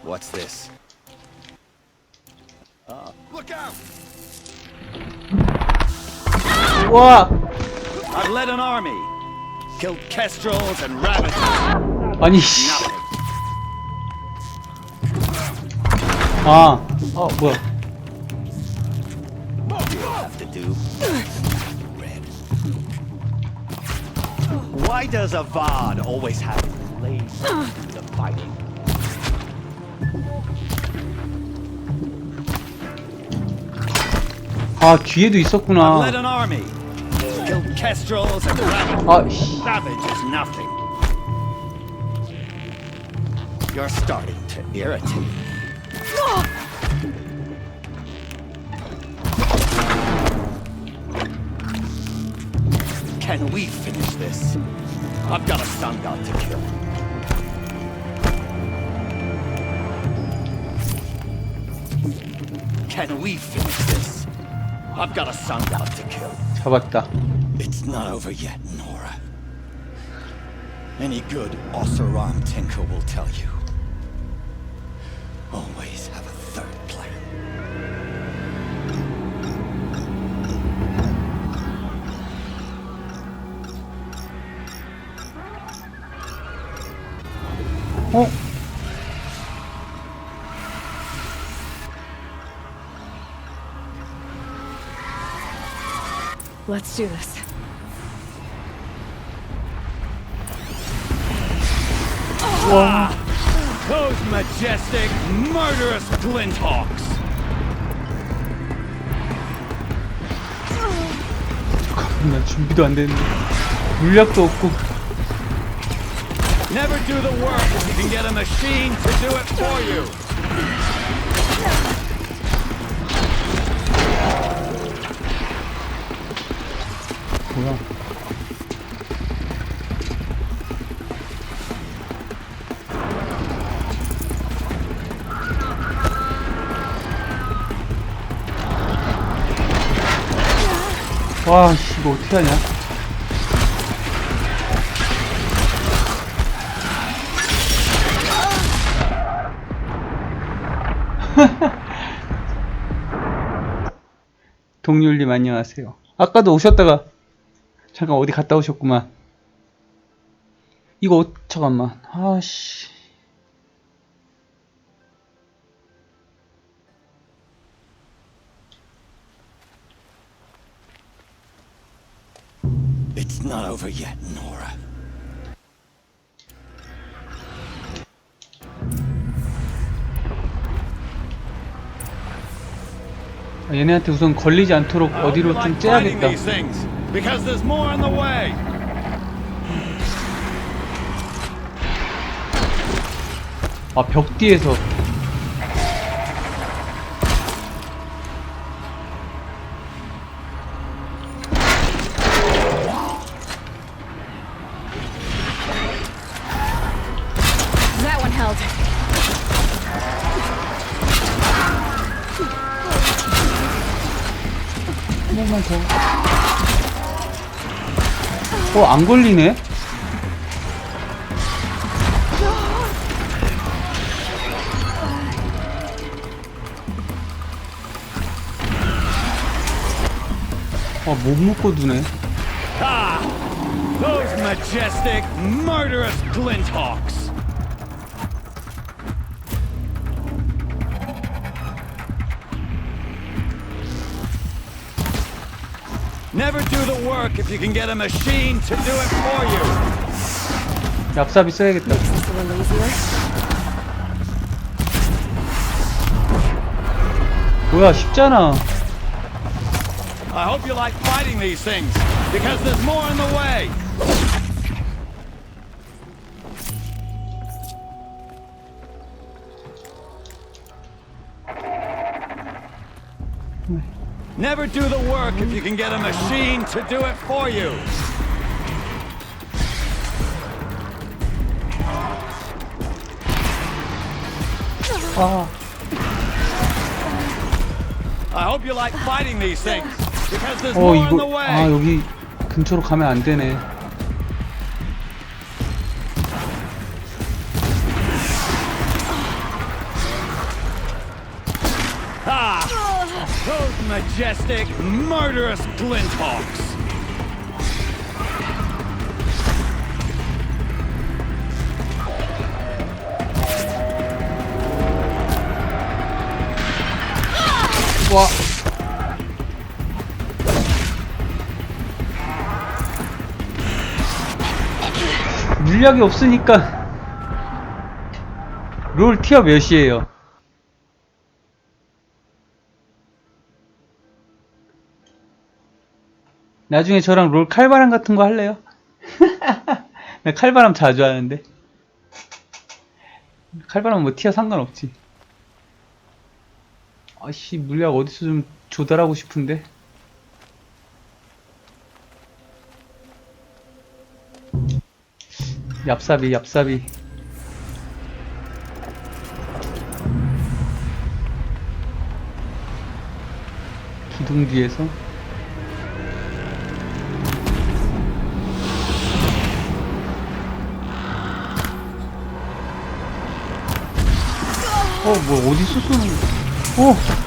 [SPEAKER 6] What's this? Look out!
[SPEAKER 2] 와!
[SPEAKER 6] I've led an army, killed kestrels and rabbits.
[SPEAKER 2] 아니.
[SPEAKER 6] Nothing.
[SPEAKER 2] 뭐야?
[SPEAKER 6] You have to do red. Why does Avad always have ladies do the fighting?
[SPEAKER 2] 뒤에도
[SPEAKER 6] I've
[SPEAKER 2] 있었구나.
[SPEAKER 6] led an army, killed kestrels and rabbits. Savage is nothing. You're starting to irritate me. Can we finish this? I've got a sun god to kill. Can we finish this? I've got a sun god to kill.
[SPEAKER 2] 잡았다.
[SPEAKER 6] It's not over yet, Nora. Any good Oseram tinker will tell you. Always have a third plan.
[SPEAKER 2] 어?
[SPEAKER 1] Let's do this.
[SPEAKER 14] Those majestic, murderous glinthawks!
[SPEAKER 2] 나 준비도 안 됐는데 물약도 없고.
[SPEAKER 14] Never do the work if you can get a machine to do it for you!
[SPEAKER 2] 뭐야? 와, 씨, 이거 어떻게 하냐? 동률님 안녕하세요. 아까도 오셨다가 잠깐 어디 갔다 오셨구만. 이거 잠깐만. 아씨.
[SPEAKER 6] It's not over yet, Nora.
[SPEAKER 2] 얘네한테 우선 걸리지 않도록 어디로 좀 째야겠다.
[SPEAKER 14] Because there's more on the way.
[SPEAKER 2] 아, 벽 뒤에서.
[SPEAKER 1] That one held.
[SPEAKER 2] 한 번만 더. 안 걸리네? 못 묶어두네.
[SPEAKER 14] Ah! Those majestic, murderous glinthawks! Never do the work if you can get a machine to do it for you.
[SPEAKER 2] 얍삽이 써야겠다. 뭐야, 쉽잖아.
[SPEAKER 14] I hope you like fighting these things, because there's more in the way. Never do the work if you can get a machine to do it for you. I hope you like fighting these things, because there's more in the way.
[SPEAKER 2] 여기 근처로 가면 안 되네.
[SPEAKER 14] Those majestic, murderous glinthawks.
[SPEAKER 2] 와. 물약이 없으니까. 롤 티어 몇이에요? 나중에 저랑 롤 칼바람 같은 거 할래요? 나 칼바람 자주 하는데. 칼바람 뭐 티어 상관없지. 아씨, 물약 어디서 좀 조달하고 싶은데. 얍삽이. 기둥 뒤에서. 뭐 어디서 쏘는 거야?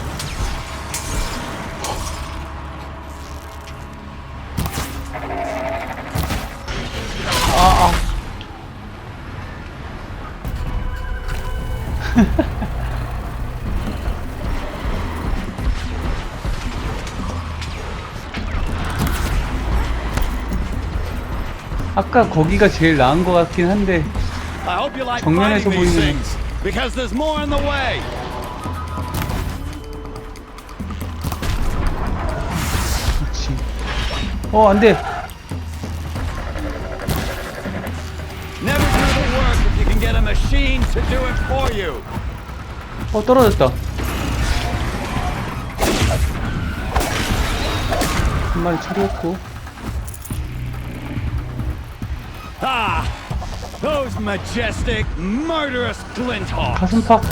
[SPEAKER 2] 아까 거기가 제일 나은 것 같긴 한데
[SPEAKER 14] I hope you like
[SPEAKER 2] 정면에서
[SPEAKER 14] fighting these
[SPEAKER 2] 보이는
[SPEAKER 14] things, because there's more in the way.
[SPEAKER 2] 그렇지. 안돼.
[SPEAKER 14] Never do the work if you can get a machine to do it for you.
[SPEAKER 2] 떨어졌다. 한 마리 처리했고.
[SPEAKER 14] Ah, those majestic, murderous glinthawks.
[SPEAKER 2] 가슴팍.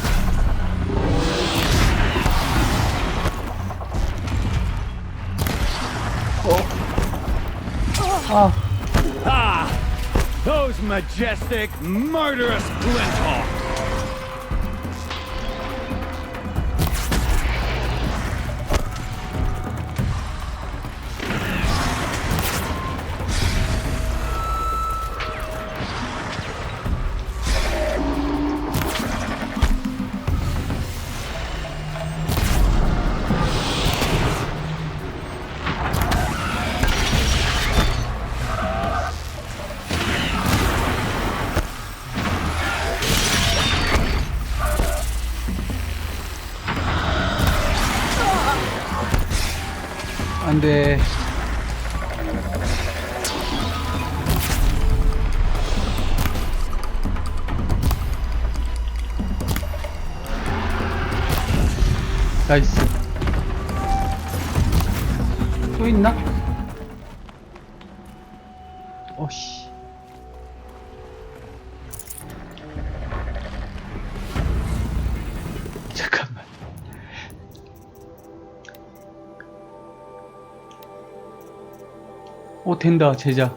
[SPEAKER 14] Ah, those majestic, murderous glinthawks.
[SPEAKER 2] 안돼. 나이스. 또 있나? 어씨. 잠깐만. 된다, 제작.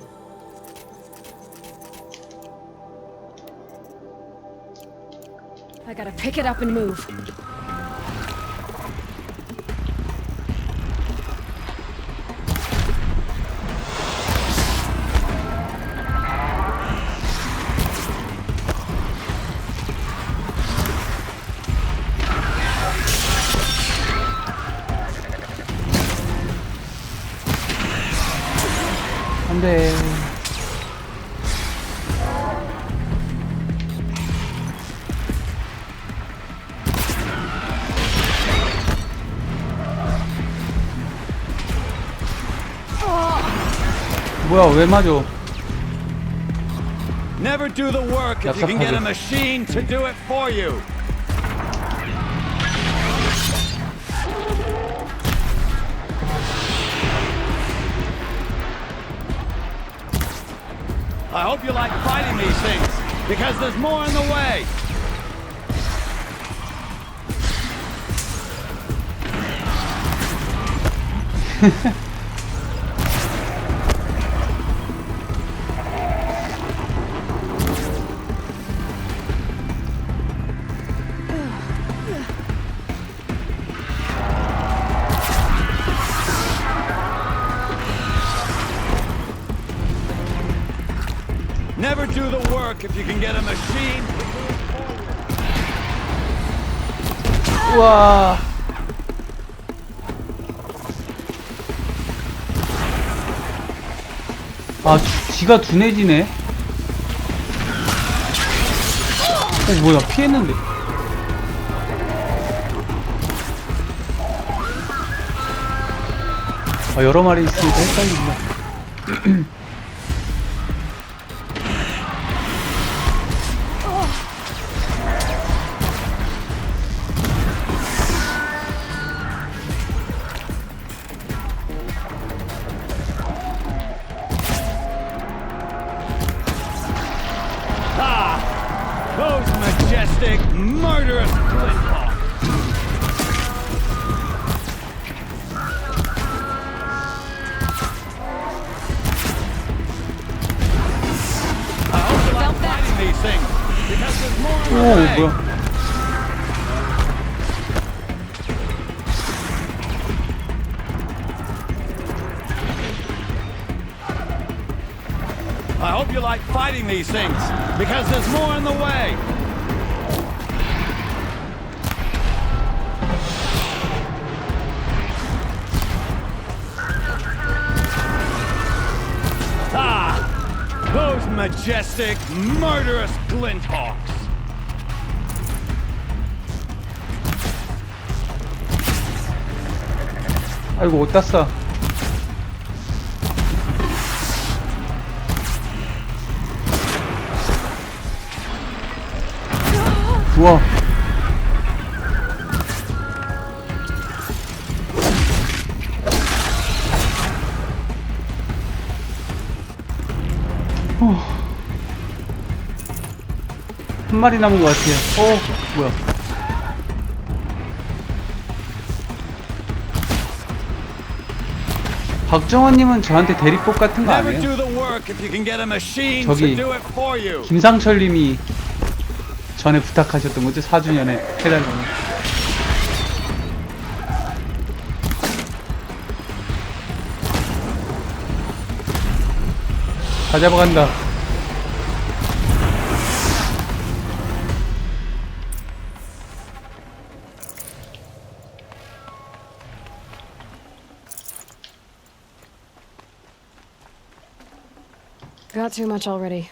[SPEAKER 1] I gotta pick it up and move.
[SPEAKER 2] 안돼. 뭐야, 왜 맞아?
[SPEAKER 14] Never do the work if you can get a machine to do it for you. I hope you like fighting these things, because there's more in the way. Never do the work if you can get a machine.
[SPEAKER 2] 우와. 지가 둔해지네. 뭐야, 피했는데. 여러 마리 있으니까 헷갈린다.
[SPEAKER 14] Those majestic, murderous glinthawks. I hope you like fighting these things, because there's more in the way.
[SPEAKER 2] 뭐야.
[SPEAKER 14] hope you like fighting these things, because there's more in the way. Ah! Those majestic, murderous glinthawks!
[SPEAKER 2] 아이고 옷 땄어. 우와. 한 마리 남은 것 같아요. 뭐야. 박정원님은 저한테 대리법 같은 거 안 해요? 저기 김상철님이 전에 부탁하셨던 거죠? 4주년에 해달라고. 다 잡아간다.
[SPEAKER 1] Got too much already.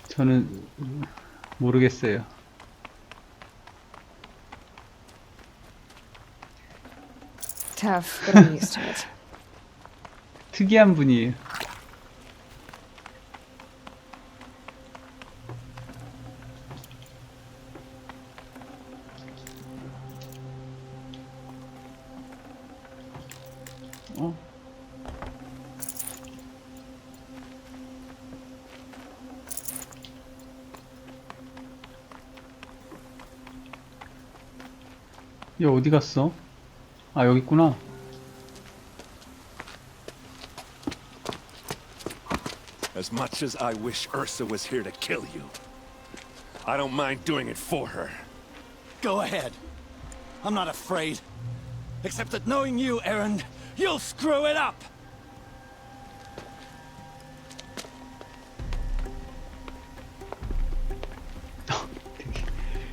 [SPEAKER 2] 저는 모르겠어요.
[SPEAKER 1] Tough, but I'm used to it.
[SPEAKER 2] 특이한 분이에요. 얘 어디 갔어? 아 여기 있구나.
[SPEAKER 3] As much as I wish Ursa was here to kill you, I don't mind doing it for her.
[SPEAKER 6] Go ahead. I'm not afraid. Except that knowing you, Aaron, you'll screw it up!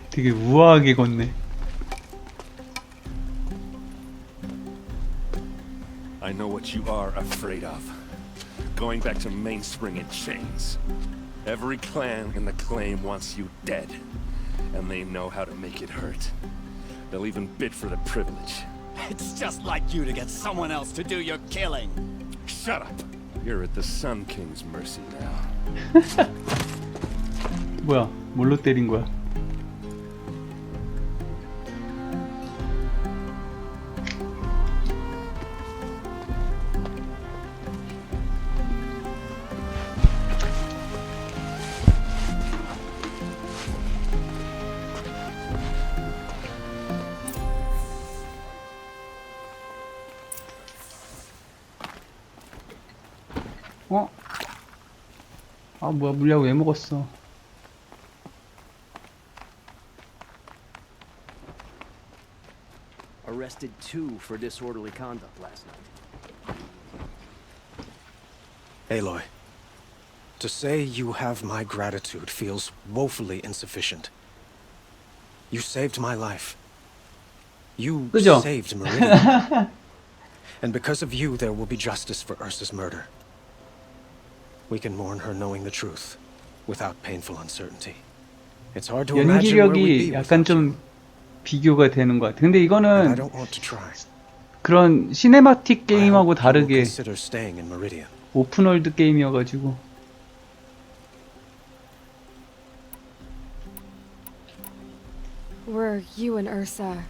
[SPEAKER 2] 되게 우아하게 걷네.
[SPEAKER 3] I know what you are afraid of. Going back to Mainspring in chains. Every clan in the claim wants you dead. And they know how to make it hurt. They'll even bid for the privilege.
[SPEAKER 6] It's just like you to get someone else to do your killing.
[SPEAKER 3] Shut up! You're at the Sun King's mercy now.
[SPEAKER 2] 뭐야? 뭘로 때린 거야? 아 뭐야 물약 왜 먹었어?
[SPEAKER 11] Arrested 2 for disorderly conduct last night.
[SPEAKER 7] Aloy, to say you have my gratitude feels woefully insufficient. You saved my life. You
[SPEAKER 2] 그죠?
[SPEAKER 7] saved Meridian. And because of you, there will be justice for Ursa's murder. We can mourn her knowing the truth, without painful uncertainty. It's hard to imagine where we'd be
[SPEAKER 2] 연기력이 약간 좀 비교가 되는 것 같아. 근데 이거는 그런 시네마틱 게임하고 다르게 오픈월드 게임이어가지고.
[SPEAKER 1] Were you and Ursa,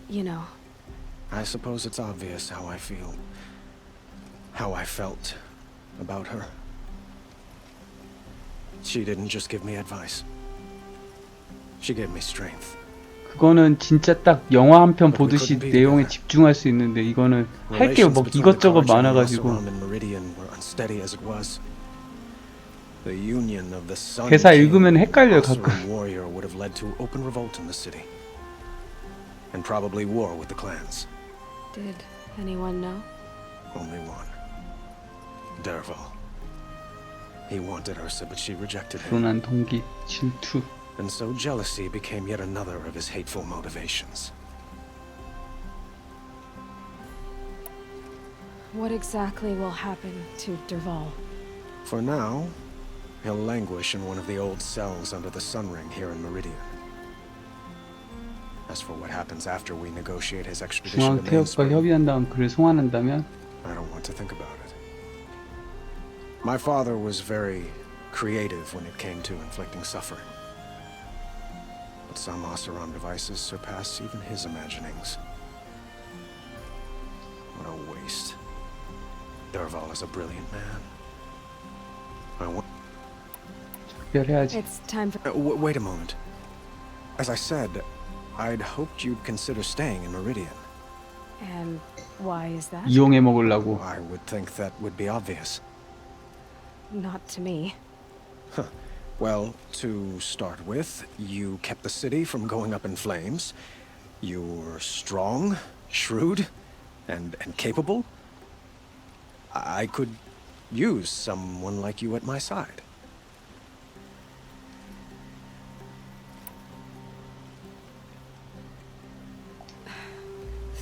[SPEAKER 1] you know?
[SPEAKER 7] I suppose it's obvious how I feel, how I felt about her. She didn't just give me advice. She gave me strength.
[SPEAKER 2] 그거는 진짜 딱 영화 한 편 보듯이 내용에 집중할 수 있는데 이거는 할 게 뭐 이것저것 많아가지고.
[SPEAKER 7] The union of the Sun
[SPEAKER 2] 대사
[SPEAKER 7] King
[SPEAKER 2] 읽으면 헷갈려요,
[SPEAKER 7] and
[SPEAKER 2] 가끔.
[SPEAKER 7] Oseram warrior would have led to open revolt in the city. And probably war with the clans.
[SPEAKER 1] Did anyone know?
[SPEAKER 7] Only one. Dervahl. He wanted Ursa, but she rejected him.
[SPEAKER 2] 불운한 동기, 질투.
[SPEAKER 7] And so jealousy became yet another of his hateful motivations.
[SPEAKER 1] What exactly will happen to Dervahl?
[SPEAKER 7] For now, he'll languish in one of the old cells under the Sun Ring here in Meridian. As for what happens after we negotiate his extradition to
[SPEAKER 2] 중앙태역과
[SPEAKER 7] Mainspring,
[SPEAKER 2] 협의한 다음 그를 송환한다면
[SPEAKER 7] I don't want to think about it. My father was very creative when it came to inflicting suffering. But some Oseram devices surpass even his imaginings. What a waste. Dervahl is a brilliant man. I want...
[SPEAKER 2] 작별해야지.
[SPEAKER 1] It's time for...
[SPEAKER 7] wait a moment. As I said, I'd hoped you'd consider staying in Meridian.
[SPEAKER 1] And why is that?
[SPEAKER 2] 이용해 먹으려고.
[SPEAKER 7] I would think that would be obvious.
[SPEAKER 1] Not to me.
[SPEAKER 7] Well, to start with, you kept the city from going up in flames. You were strong, shrewd, and capable. I could use someone like you at my side.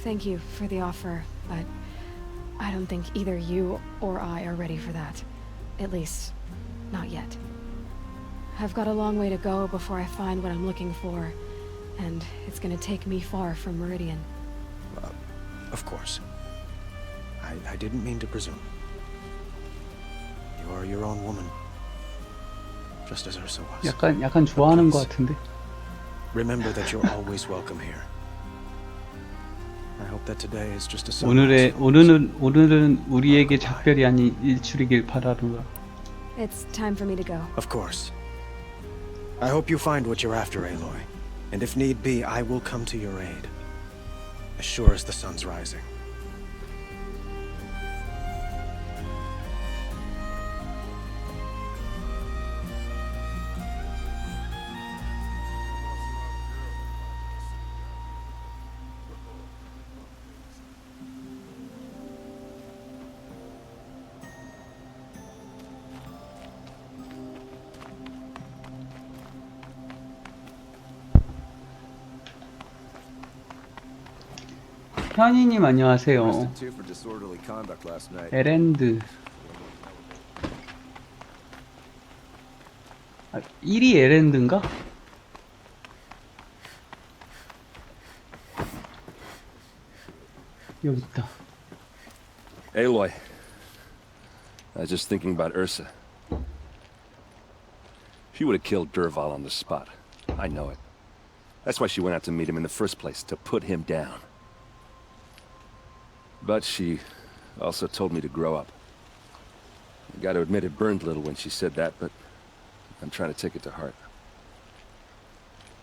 [SPEAKER 1] Thank you for the offer, but I don't think either you or I are ready for that. At least, not yet. I've got a long way to go before I find what I'm looking for, and it's gonna take me far from Meridian.
[SPEAKER 7] Of course. I didn't mean to presume. You are your own woman. Just as Ursa was.
[SPEAKER 2] 약간 좋아하는 것 같은데.
[SPEAKER 7] Remember that you're always welcome here. I hope that today is just a sunrise.
[SPEAKER 2] 오늘은 우리에게 작별이 아닌 일출이길 바라노라.
[SPEAKER 1] It's time for me to go.
[SPEAKER 7] Of course. I hope you find what you're after, Aloy. And if need be, I will come to your aid. As sure as the sun's rising.
[SPEAKER 2] 현이님 안녕하세요. 에렌드. 1위 에렌드인가? 여기 있다.
[SPEAKER 3] Aloy, I was just thinking about Ursa. She would have killed Dervahl on the spot. I know it. That's why she went out to meet him in the first place, to put him down. But she also told me to grow up. I gotta admit it burned a little when she said that, but I'm trying to take it to heart.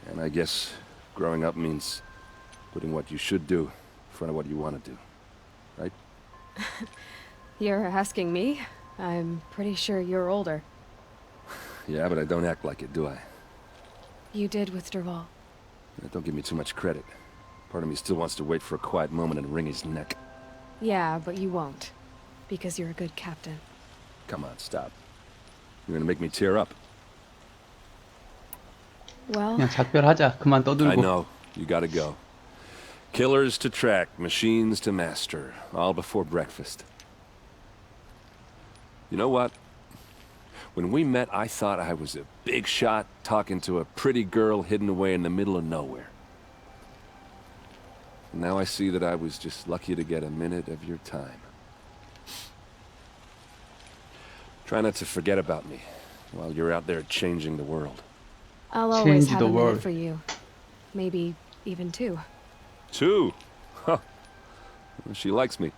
[SPEAKER 3] And I guess growing up means putting what you should do in front of what you want to do, right?
[SPEAKER 1] You're asking me? I'm pretty sure you're older.
[SPEAKER 3] Yeah, but I don't act like it, do I?
[SPEAKER 1] You did with Dervahl.
[SPEAKER 3] Don't give me too much credit. Part of me still wants to wait for a quiet moment and wring his neck.
[SPEAKER 1] Yeah, but you won't. Because you're a good captain.
[SPEAKER 3] Come on, stop. You're gonna make me tear up.
[SPEAKER 1] Well...
[SPEAKER 2] 그냥 작별하자. 그만 떠들고.
[SPEAKER 3] I know. You gotta go. Killers to track, machines to master. All before breakfast. You know what? When we met, I thought I was a big shot talking to a pretty girl hidden away in the middle of nowhere. Now I see that I was just lucky to get a minute of your time. Try not to forget about me while you're out there changing the world.
[SPEAKER 1] I'll always have a minute for you. Maybe even two.
[SPEAKER 3] Two? Huh. She likes me.